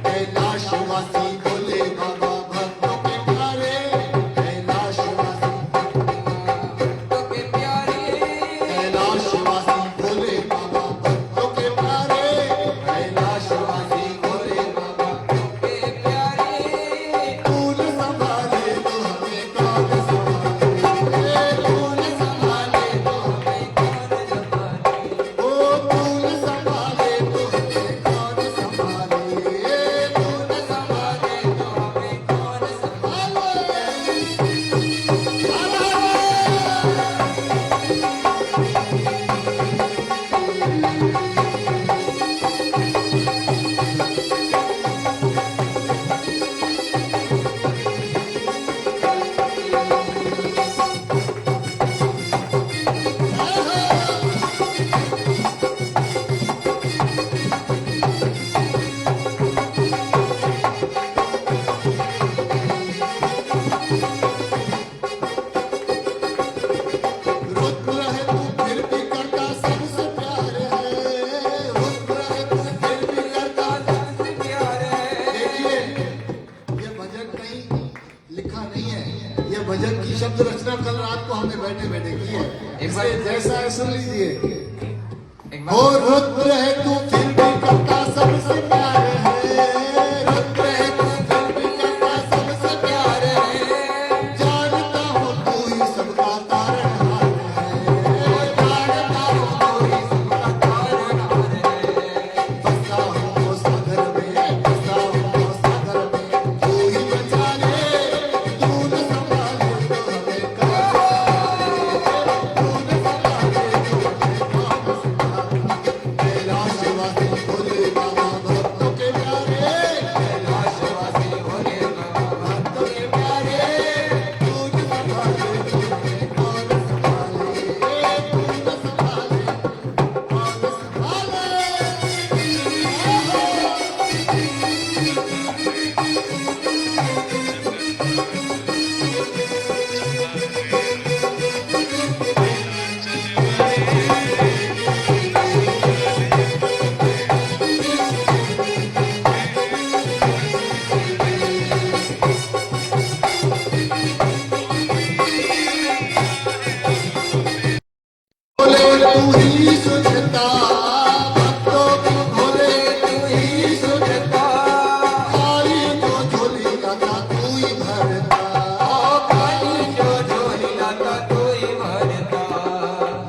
कैलाशवासी भोले बाबा भक्तों के प्यारे। रचना कल रात को हमने बैठे बैठे की है, एक बार- इसलिए जैसा है सुन लीजिए। एक हो बार रुद्र है तू फिर भी करता सबसे प्यार है, रुद्र है तू फिर भी करता सबसे प्यार है, जानता हूँ तू ही सबका तारनहार है, जानता हूँ तू ही सबका तारनहार है, फंसा हूँ सागर में, फंसा हूँ सागर में, तू ही बचा ले, तू न संभाले तो हमें कौन संभाले, तू न संभाले तो हमें कौन संभाले। कैलाशवासी भोले बाबा भक्तों के प्यारे, कैलाशवासी भोले बाबा भक्तों के प्यारे, तू न संभाले तो हमें कौन संभाले, तू न संभाले कौन संभाले। भोले तू ही सुझता भक्तों की, भोले तू ही सुझता, खाली जो झोली आता तू ही भरता, खाली जो झोली लाता तू ही भरता,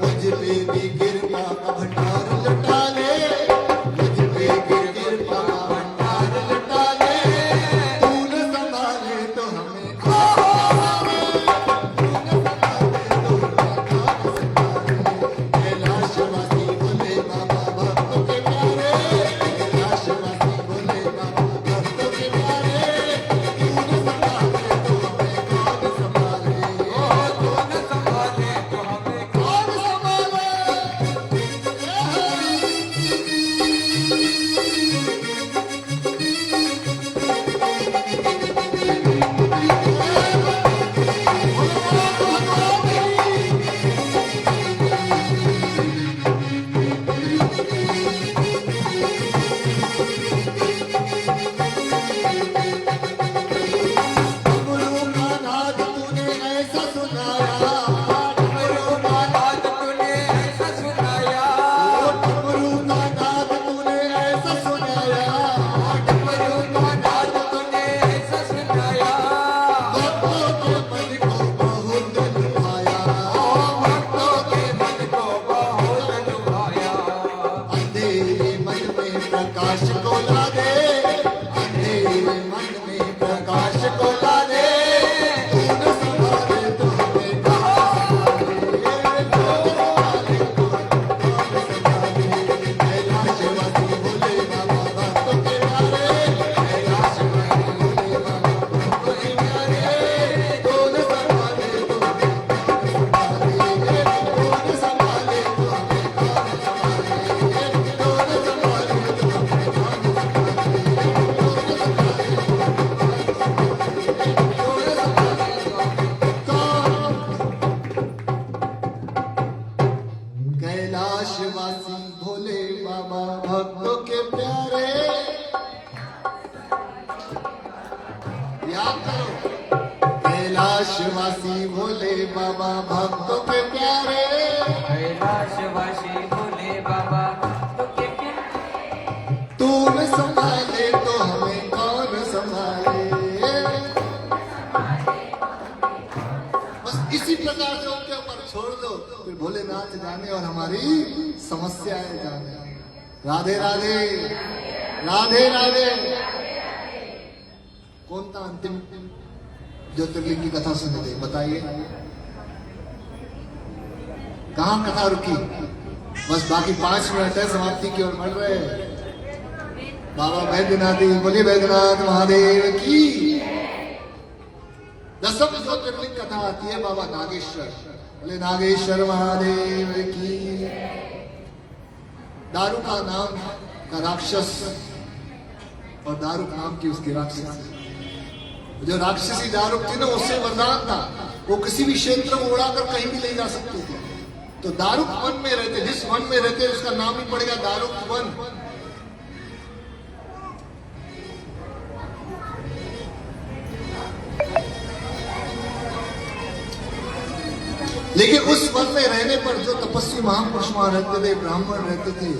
मुझ पे भी कृपा का भंडार लुटा ले, मुझ पे भी कृपा का भंडार लुटा ले, तू न संभाले तो हमें कौन संभाले, तू न संभाले तो हमें कौन संभाले। कैलाशवासी भोले बाबा भक्तों के प्यारे, कैलाशवासी भोले बाबा भक्तों के प्यारे, तू न संभाले तो हमें कौन संभाले, तू न संभाले तो हमें कौन संभाले। डमरू का नाद तूने ऐसा सुनाया, डमरू का नाद तूने ऐसा सुनाया, डमरू का नाद तूने ऐसा सुनाया, डमरू का नाद तूने ऐसा सुनाया, भक्तों के मन को बहुत लुभाया, भक्तों के मन को बहुत लुभाया, अंधेरे मन में प्रकाश को ला दे, अंधेरे मन में प्रकाश को ला दे, तू न संभाले तो हमें कौन संभाले, तू न संभाले तो हमें कौन संभाले। कैलाशवासी भोले बाबा भक्तों के प्यारे, कैलाशवासी भोले बाबा भक्तों के प्यारे, तू न संभाले तो हमें कौन संभाले, तू न संभाले तो हमें कौन संभाले, तू न संभाले तो हमें कौन कैलाशवासी भोले बाबा भक्तों के प्यारे, याद करो, कैलाशवासी भोले बाबा भक्तों के प्यारे, कैलाशवासी भोले बाबा तो के प्यारे, तू न संभाले तो हमें कौन संभाले। बस इसी प्रकार से उनके ऊपर छोड़ दो, फिर भोलेनाथ जाने और हमारी समस्याएं जाने। राधे राधे राधे राधे। कौन था अंतिम ज्योतिर्लिंग की कथा सुने थे, बताइए कहाँ कथा रुकी? बस बाकी 5 मिनट है, समाप्ति की ओर बढ़ रहे हैं। बाबा बैद्यनाथ बोले बैद्यनाथ महादेव की। दसम ज्योतिर्लिंग कथा आती है बाबा नागेश्वर, बोले नागेश्वर महादेव की। दारू का नाम का राक्षस और दारू नाम की उसकी राक्षसी। जो राक्षसी दारू थी ना, उससे वरदान था, वो किसी भी क्षेत्र में उड़ाकर कहीं भी ले जा सकती थी। तो दारुक वन में रहते, जिस वन में रहते उसका नाम ही पड़ेगा दारुक वन। लेकिन उस वन में रहने पर जो तपस्वी महापुरुष वहां रहते थे, ब्राह्मण रहते थे,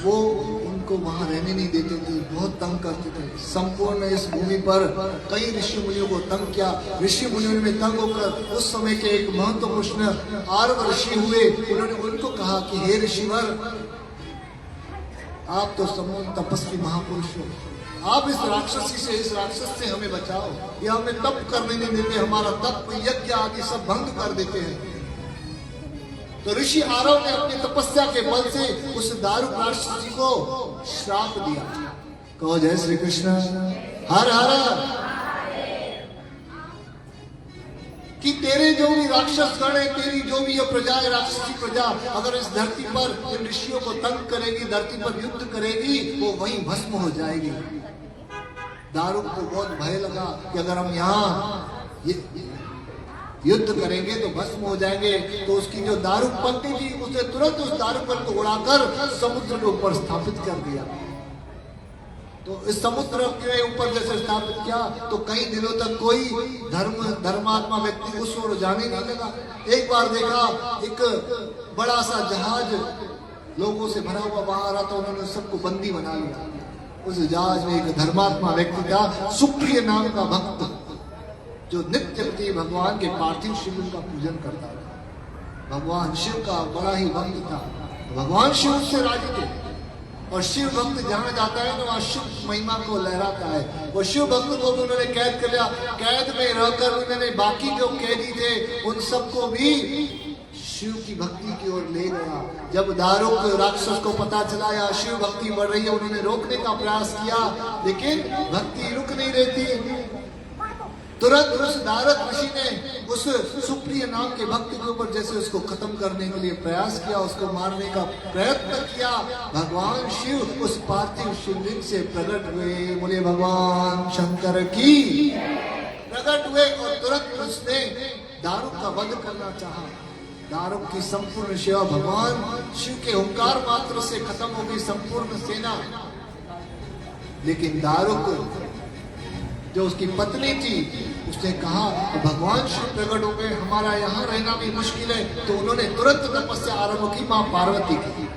वो उनको वहां रहने नहीं देते थे, बहुत तंग करते थे। संपूर्ण इस भूमि पर कई ऋषि मुनियों को तंग किया। ऋषि मुनियों में तंग होकर उस समय के एक महत्वपूर्ण आर्व ऋषि हुए। उन्होंने उनको कहा कि हे ऋषिवर, आप तो समूह तपस्वी महापुरुष हो, आप इस राक्षसी से, इस राक्षस से हमें बचाओ। ये हमें तप करने नहीं देते, हमारा तप यज्ञ आदि सब भंग कर देते हैं। तो ऋषि आरव ने अपनी तपस्या के बल से उस दारू राक्षसी को श्राप दिया। कहो जय श्री कृष्ण, हर हर। कि तेरे जो भी राक्षस गण है, तेरी जो भी ये प्रजा है, राक्षसी प्रजा, अगर इस धरती पर इन ऋषियों को तंग करेगी, धरती पर युद्ध करेगी, वो वहीं भस्म हो जाएगी। दारू को बहुत भय लगा कि अगर हम यहाँ युद्ध करेंगे तो भस्म हो जाएंगे। तो उसकी जो दारू पंक्ति थी, उसने तुरंत उस दारू पर को उड़ाकर समुद्र के ऊपर स्थापित कर दिया। तो इस समुद्र के ऊपर जैसे स्थापित किया तो कई दिनों तक कोई धर्मात्मा व्यक्ति उस ओर जाने नहीं लगा। एक बार देखा एक बड़ा सा जहाज लोगों से भरा हुआ वहां आ रहा था, उन्होंने सबको बंदी बना लिया। उस जहाज में एक धर्मात्मा व्यक्ति था, सुप्रिय नाम का भक्त, जो नित्य प्रति भगवान के पार्थिव शिव का पूजन करता था। भगवान शिव का बड़ा ही भक्त था। भगवान शिव से राजी थे और शिव भक्त जहां जाता है तो वहां शिव महिमा को लहराता है। वो शिव भक्त को भी उन्होंने कैद कर लिया। कैद में रहकर उन्होंने बाकी जो कैदी थे उन सबको भी शिव की भक्ति की ओर ले गया। जब दारुक राक्षस को पता चला या शिव भक्ति बढ़ रही है, उन्होंने रोकने का प्रयास किया, लेकिन भक्ति रुक नहीं रही थी। तुरंत उस दारुक ऋषि ने उस सुप्रिय नाम के भक्त के ऊपर जैसे उसको खत्म करने के लिए प्रयास किया, उसको मारने का प्रयत्न किया। भगवान शिव उस पार्थिव शिवलिंग से प्रकट हुए। बोले भगवान शंकर की प्रकट हुए और तुरंत उसने दारुक का वध करना चाहा। दारुक की संपूर्ण सेवा भगवान शिव के ओंकार मात्र से खत्म हो गई, संपूर्ण सेना। लेकिन दारुक जो उसकी पत्नी थी, उसने कहा भगवान शिव प्रकट हो गए, हमारा यहाँ रहना भी मुश्किल है। तो उन्होंने तुरंत तपस्या आरंभ की माँ पार्वती की।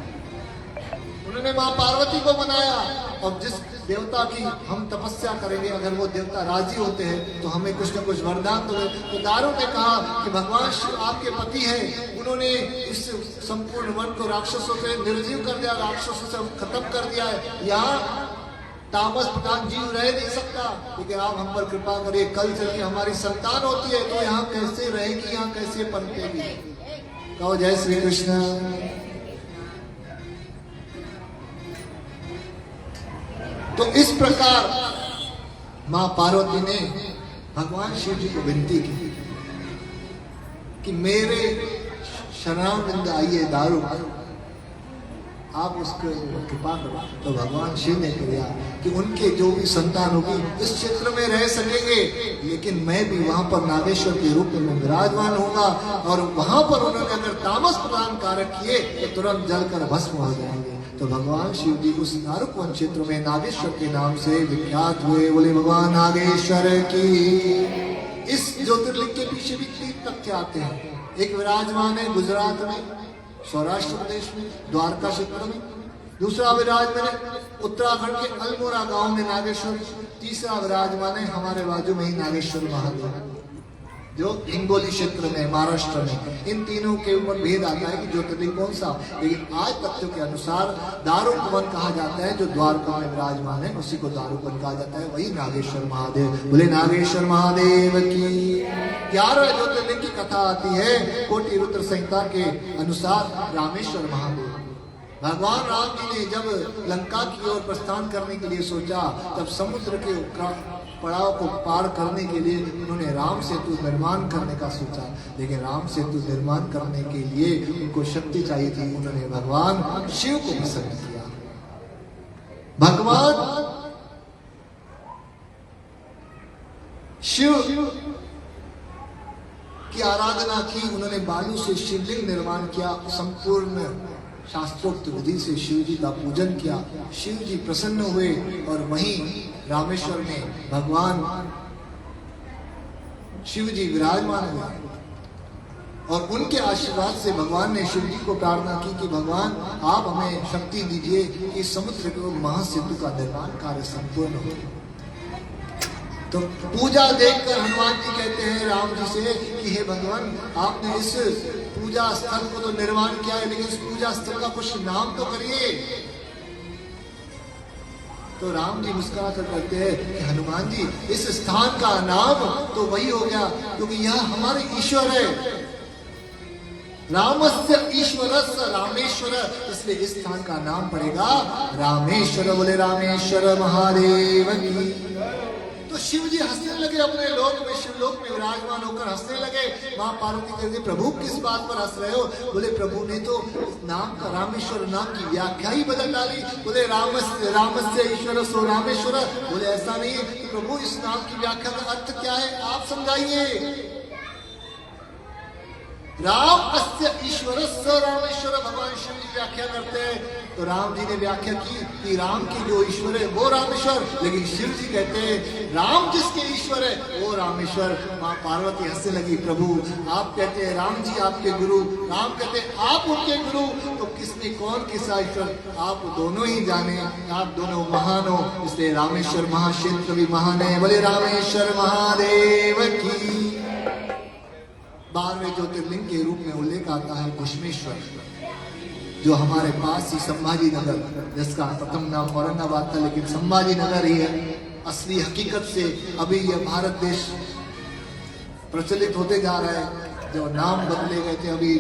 उन्होंने माँ पार्वती को बनाया और जिस देवता की हम तपस्या करेंगे, अगर वो देवता राजी होते हैं तो हमें कुछ न कुछ वरदान दो। तो दारू ने कहा कि भगवान शिव आपके पति हैं, उन्होंने इस संपूर्ण वन को राक्षसों से निर्जीव कर दिया, राक्षसों से खत्म कर दिया है। यहाँ तामस प्रधान जीव रह नहीं सकता, लेकिन आप हम पर कृपा करिए, कल चल के हमारी संतान होती है तो यहाँ कैसे रहेगी, यहाँ कैसे पनपेगी। कहो जय श्री कृष्ण। तो इस प्रकार मां पार्वती ने भगवान शिव जी को विनती की कि मेरे शरणागत आइए दारू, आप उसको कृपा करो। तो भगवान शिव ने किया कि उनके जो भी संतान होगी इस क्षेत्र में रह सकेंगे, लेकिन मैं भी वहां पर नागेश्वर के रूप में विराजमान होगा। और वहां पर उन्होंने अगर तामस प्रदान कारक किए तो तुरंत जलकर भस्म हो जाएंगे। तो भगवान शिव जी उस दारुक वन क्षेत्र में नागेश्वर के नाम से विख्यात हुए। बोले भगवान नागेश्वर की। इस ज्योतिर्लिंग के पीछे भी 3 तथ्य आते हैं। एक विराजमान है गुजरात में, सौराष्ट्र प्रदेश में, द्वारका क्षेत्र में। दूसरा विराजमान है उत्तराखंड के अल्मोड़ा गांव में नागेश्वर। तीसरा विराजमान है हमारे बाजू में ही नागेश्वर महादेव, जो हिंगोली क्षेत्र में, महाराष्ट्र में। इन तीनों के ऊपर भेद आता है कि ज्योतिर्लिंग कौन सा। लेकिन आज तथ्यों के अनुसार दारुक वन कहा जाता है जो द्वारका में विराजमान है, उसी को दारुक वन कहा जाता है, वही नागेश्वर महादेव। बोले नागेश्वर महादेव की। 11 ज्योतिर्लिंग की कथा आती है कोटि रुद्र संहिता के अनुसार। रामेश्वर महादेव, भगवान राम जी ने जब लंका की ओर प्रस्थान करने के लिए सोचा, तब समुद्र के पड़ाव को पार करने के लिए उन्होंने राम सेतु निर्माण करने का सोचा। लेकिन राम सेतु निर्माण करने के लिए उनको शक्ति चाहिए थी। उन्होंने भगवान शिव को प्रसन्न किया। भगवान शिव की आराधना की, उन्होंने बालू से शिवलिंग निर्माण किया। संपूर्ण शास्त्रोक्त विधि से शिव जी का पूजन किया। शिव जी प्रसन्न हुए और वहीं रामेश्वर में भगवान शिव जी विराजमान हुए। और उनके आशीर्वाद से भगवान ने शिव जी को प्रार्थना की कि भगवान आप हमें शक्ति दीजिए कि समुद्र के महासेतु का निर्माण कार्य संपूर्ण हो। तो पूजा देखकर हनुमान जी कहते हैं राम जी से कि हे भगवान, आपने इस पूजा स्थल को तो निर्माण किया है, लेकिन इस पूजा स्थल का कुछ नाम तो करिए। तो राम जी मुस्कुरा कर कहते हैं कि हनुमान जी, इस स्थान का नाम तो वही हो गया, क्योंकि यह हमारे ईश्वर है। रामस्य ईश्वरस्य रामेश्वर, इसलिए इस स्थान का नाम पड़ेगा रामेश्वर। बोले रामेश्वर महादेव की। तो शिव जी हंसने लगे अपने लोक में, शिवलोक में विराजमान होकर हंसने लगे। मां पार्वती कहती, प्रभु किस बात पर हंस रहे हो? बोले प्रभु ने तो इस नाम का, रामेश्वर नाम की व्याख्या ही बदल डाली। बोले रामस्य ईश्वर सो रामेश्वर। बोले ऐसा नहीं है कि प्रभु, इस नाम की व्याख्या का अर्थ क्या है, आप समझाइए। राम अस्य ईश्वर स रामेश्वर, भगवान शिव जी व्याख्या करते हैं। तो राम जी ने व्याख्या की कि राम की जो ईश्वर है वो रामेश्वर, लेकिन शिव जी कहते हैं राम जिसके ईश्वर है वो रामेश्वर। मां पार्वती हंसने लगी, प्रभु आप कहते हैं राम जी आपके गुरु, राम कहते हैं आप उनके गुरु, तो किसने कौन किसा ईश्वर, आप दोनों ही जाने, आप दोनों महान हो, इसलिए रामेश्वर महाक्षेत्र भी महान है। बोले रामेश्वर महादेव की। 12वें ज्योतिर्लिंग के रूप में उल्लेख आता है घुश्मेश्वर, जो हमारे पास ही संभाजी नगर, जिसका प्रथम नाम औरंगाबाद था, लेकिन संभाजी नगर ही है। असली हकीकत से अभी यह भारत देश प्रचलित होते जा रहा है। जो नाम बदले गए थे अभी,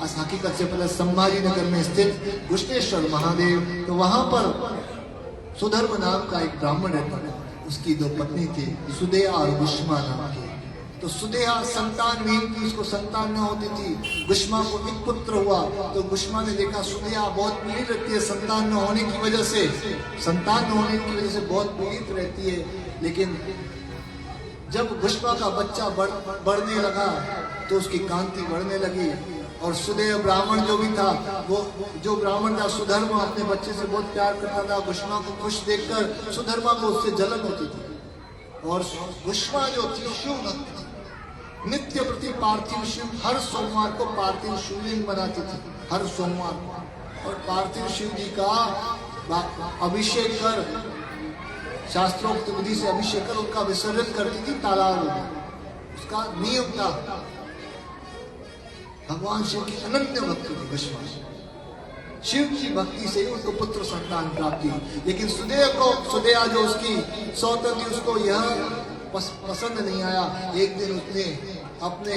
इस हकीकत से पहले संभाजी नगर में स्थित घुश्मेश्वर महादेव। तो वहां पर सुधर्म नाम का एक ब्राह्मण रहता था, उसकी 2 पत्नी थी, सुदेहा और गुष्मा नाम की। तो सुदेहा संतानहीन थी, उसको संतान न होती थी। गुष्मा को एक पुत्र हुआ, तो गुष्मा ने देखा सुदेहा बहुत पीड़ित रहती है संतान न होने की वजह से, संतान न होने की वजह से बहुत पीड़ित रहती है। लेकिन जब गुष्मा का बच्चा बढ़ने लगा तो उसकी कांति बढ़ने लगी, और सुदेह ब्राह्मण जो भी था, वो जो ब्राह्मण था सुधर्मा अपने बच्चे से बहुत प्यार करता था। गुष्मा को खुश देखकर सुधर्मा को उससे जलन होती थी। और गुष्मा जो थी शिव भक्त थी, नित्य प्रति पार्थिव शिव, हर सोमवार को पार्थिव शिवलिंग बनाती थी, हर सोमवार को। और पार्थिव शिव जी का अभिषेक कर, शास्त्रोक्त विधि से अभिषेक कर उनका विसर्जन करती थी तालाब में, उसका नियम था। भगवान शिव की अनन्य भक्ति थी गुष्मा। शिव की भक्ति से उनको पुत्र संतान प्राप्ति। लेकिन सुदेहा जो उसकी सौतन थी, उसको यह पसंद नहीं आया। एक दिन उसने अपने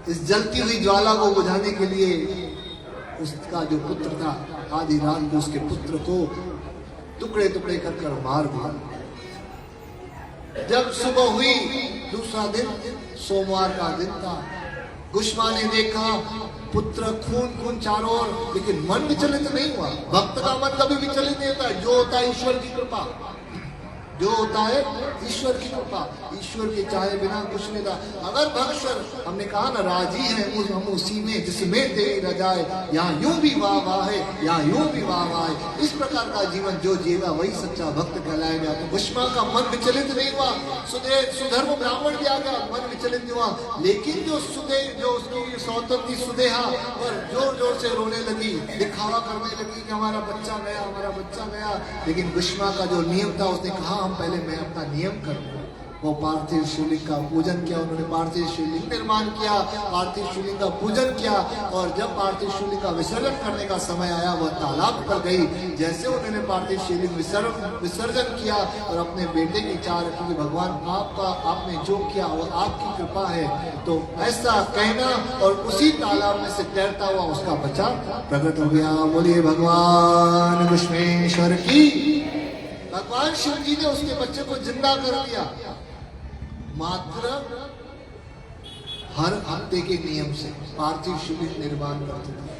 इस जलती हुई ज्वाला को बुझाने के लिए उसका जो पुत्र था, आधी रात को उसके पुत्र को टुकड़े टुकड़े कर मार दिया। जब सुबह हुई, दूसरा दिन सोमवार का दिन था, गुष्मा ने देखा पुत्र खून चारों ओर, लेकिन मन विचलित नहीं हुआ। भक्त का मन कभी विचलित नहीं होता, जो होता है ईश्वर की कृपा, जो होता है ईश्वर की कृपा। ईश्वर के चाहे बिना कुछ नहीं था। अगर भक्त, हमने कहा ना, राजी है हम उसी में जिसमें तेरी रजाए, यहाँ यूं भी वाह वाह है, यहाँ यूं भी वाह वाह है। इस प्रकार का जीवन जो जिएगा वही सच्चा भक्त कहलाएगा। तो गुष्मा का मन विचलित नहीं हुआ। सुधर्म ब्राह्मण भी आ गया, मन विचलित नहीं हुआ। लेकिन जो उसकी सौतन थी सुदेहा, और जोर जोर से रोने लगी, दिखावा करने लगी कि हमारा बच्चा गया, हमारा बच्चा गया। लेकिन गुष्मा का जो नियम था, उसने कहा हम पहले मैं अपना नियम करूं। वो पार्थिव शिवलिंग का पूजन किया, उन्होंने पार्थिव शिवलिंग निर्माण किया, पार्थिव शिवलिंग का पूजन किया। और जब पार्थिव शिवलिंग का विसर्जन करने का समय आया, वह तालाब पर गई। जैसे उन्होंने पार्थिव शिवलिंग विसर्जन किया और अपने बेटे की चाह रखी कि भगवान आपने जो किया वो आपकी कृपा है, तो ऐसा कहना, और उसी तालाब में से तैरता हुआ उसका बच्चा प्रकट हो गया। बोलिए भगवान घुश्मेश्वर की। भगवान शिव जी ने उसके बच्चे को जिंदा कर दिया, मात्र हर हफ्ते के नियम से पार्थिव शिवलिंग निर्माण करते थे।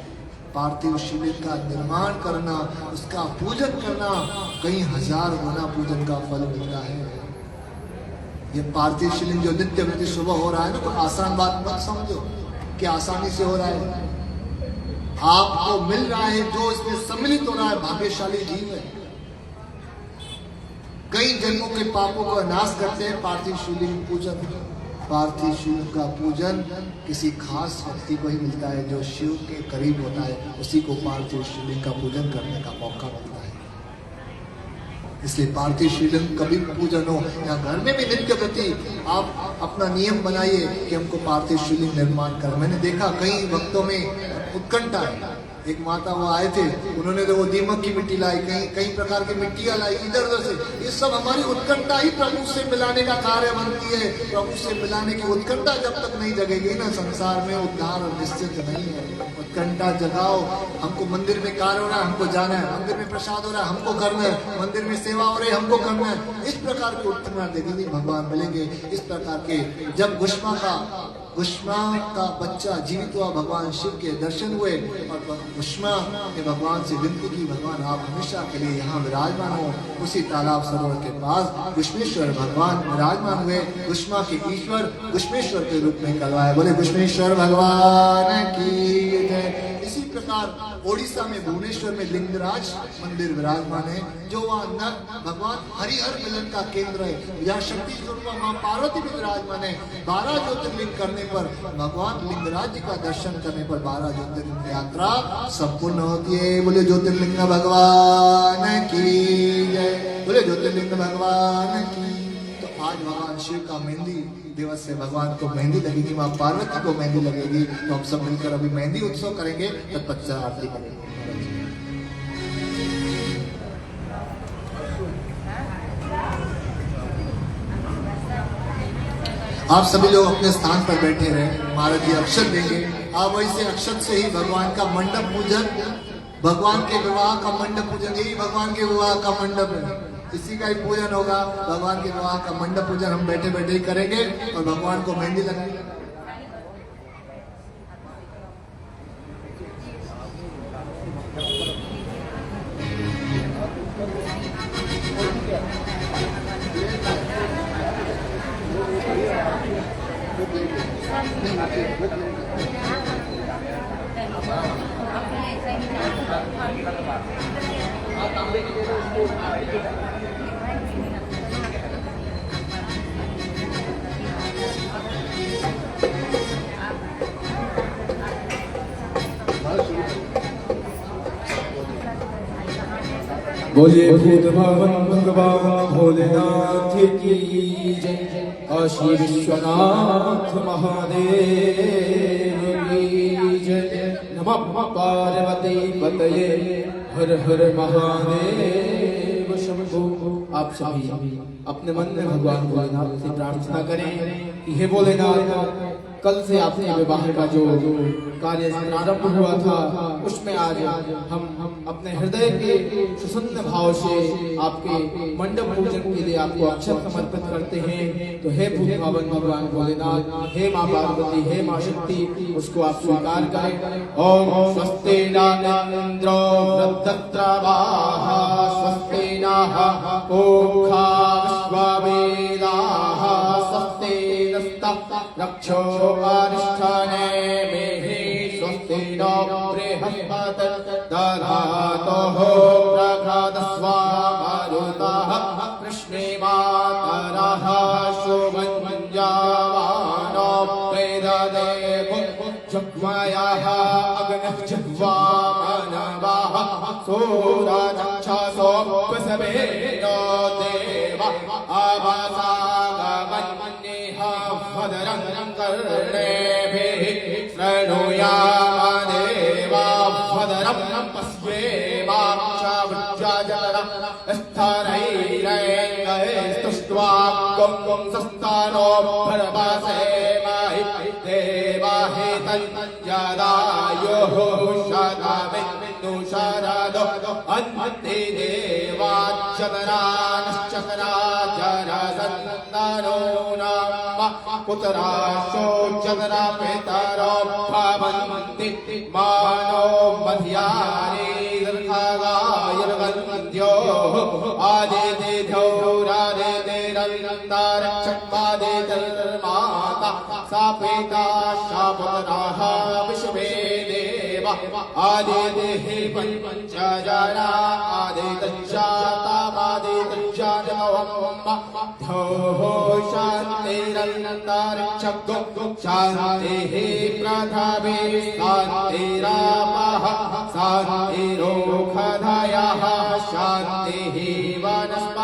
पार्थिव शिवलिंग का निर्माण करना, उसका पूजन करना, कई हजार गुना पूजन का फल मिलता है। ये पार्थिव शिवलिंग जो नित्य प्रति सुबह हो रहा है ना, तो आसान बात मत समझो कि आसानी से हो रहा है। आपको मिल रहा है, जो इसमें सम्मिलित हो रहा है भाग्यशाली जीव है। कई जन्मों के पापों का नाश करते हैं पार्थिव शिवलिंग पूजन। पार्थिव शिव का पूजन किसी खास व्यक्ति को ही मिलता है, जो शिव के करीब होता है उसी को पार्थिव शिवलिंग का पूजन करने का मौका मिलता है। इसलिए पार्थिव शिवलिंग कभी पूजन हो या घर में भी नित्य प्रति आप अपना नियम बनाइए कि हमको पार्थिव शिवलिंग निर्माण कर। मैंने देखा कई वक्तों में उत्कंठा है। एक माता वो आए थे, उन्होंने तो वो दीमक की मिट्टी लाई, कई प्रकार की मिट्टियां लाई इधर उधर से। ये सब हमारी उत्कंठा ही प्रभु से मिलाने का कार्य बनती है। प्रभु से मिलाने की उत्कंठा जब तक नहीं जगेगी ना, संसार में उद्धार और निश्चित नहीं है। उत्कंठा जगाओ। हमको मंदिर में कार्य हो रहा है, हमको जाना है, मंदिर में प्रसाद हो रहा है, हमको करना है, मंदिर में सेवा हो रही है, हमको करना है। इस प्रकार की उत्कंठा देखेंगे भगवान मिलेंगे। इस प्रकार के जब गुष्मा का बच्चा जीवित हुआ, भगवान शिव के दर्शन हुए और गुष्मा ने भगवान से विनती की, भगवान आप हमेशा के लिए यहाँ विराजमान हो। उसी तालाब सरोवर के पास गुष्मेश्वर भगवान विराजमान हुए। गुष्मा के ईश्वर गुष्मेश्वर के रूप में कहलाए। बोले गुष्मेश्वर भगवान की जय। इसी प्रकार ओडिशा में भुवनेश्वर में लिंगराज मंदिर विराजमान है, जो वहाँ न भगवान हरिहर मिलन का केंद्र है। यहाँ शक्ति स्वरूप माँ पार्वती भी विराजमान है। 12 ज्योतिर्लिंग करने पर भगवान लिंगराज जी का दर्शन करने पर 12 ज्योतिर्लिंग यात्रा संपूर्ण होती है। बोले ज्योतिर्लिंग भगवान की जय। बोले ज्योतिर्लिंग भगवान की। तो आज भगवान शिव का मेहंदी दिवस से भगवान को मेहंदी लगेगी, माँ पार्वती को मेहंदी लगेगी। तो हम सब मिलकर अभी मेहंदी उत्सव करेंगे, तत्पश्चात आरती करेंगे। आप सभी लोग अपने स्थान पर बैठे रहे। महाराज जी अक्षत देंगे। आप वैसे अक्षत से ही भगवान का मंडप पूजन, भगवान के विवाह का मंडप पूजन, यही भगवान के विवाह का मंडप है, इसी का ही पूजन होगा। भगवान के विवाह का मंडप पूजन हम बैठे बैठे ही करेंगे और भगवान को मेहंदी लगाएंगे। बोलिए भूत भावन भगवान भोलेनाथ की जय। काशी विश्वनाथ महादेव की जय। नमः पार्वती पतये हर हर महादेव शंभो। आप सभी अपने मन में भगवान भोलेनाथ से प्रार्थना करें कि हे भोलेनाथ, कल से आपके विवाह का जो कार्य प्रारंभ हुआ था, उसमें आज हम अपने हृदय के सुसन्न भाव से आपके मंडप पूजन के लिए आपको अक्षत समर्पित करते हैं। तो हे भूत भावन भगवान भोलेनाथ, हे माँ पार्वती, हे माँ शक्ति, उसको आप स्वीकार करें। ओम स्वस्ति इंद्रो वृद्धत्रावाः स्वस्ति नः पूषा विश्ववेदाः स्वस्ति नस्तः रक्षो अरिष्ठनेमिः स्वस्ति नो बृहस्पतिर्दधातुः प्रघातस्वा मरुतः कृष्णेमातरः शुभञ्जावानो वेददेवो जग्मयः अग्निः जिह्वामनवः सूरजक्षसोऽप्यसवेनो देव अवसागमन्येह भद्रं कर्णेभिः शृणुयामदेवा भद्रं पश्येमाक्षावज्रजरं स्थरैरैस्तुष्ट्वा गं संस्थानो भरवसेमहि देवाहि तञ्जदायुः शतमिन्दुशरदो अन्ते देवाच्चतराश्चतराजरसन्दनो नाम पुत्राशो चतरा पितरो भवन्ति मानो मध्यानि दीर्घगायुर्वन्द्यो आदितिथौरादितिरन्तारक्षमादितिर्माता सा पिता सा पुत्राः विश्वे देवा आदिदेः पञ्चजना आदितञ्चातामादितञ्चानवम् शान्तिरन्तरिक्षगो शान्तिः प्रथमे शान्तिरापः शान्तिरोषधयः शान्तिः वनस्पतिः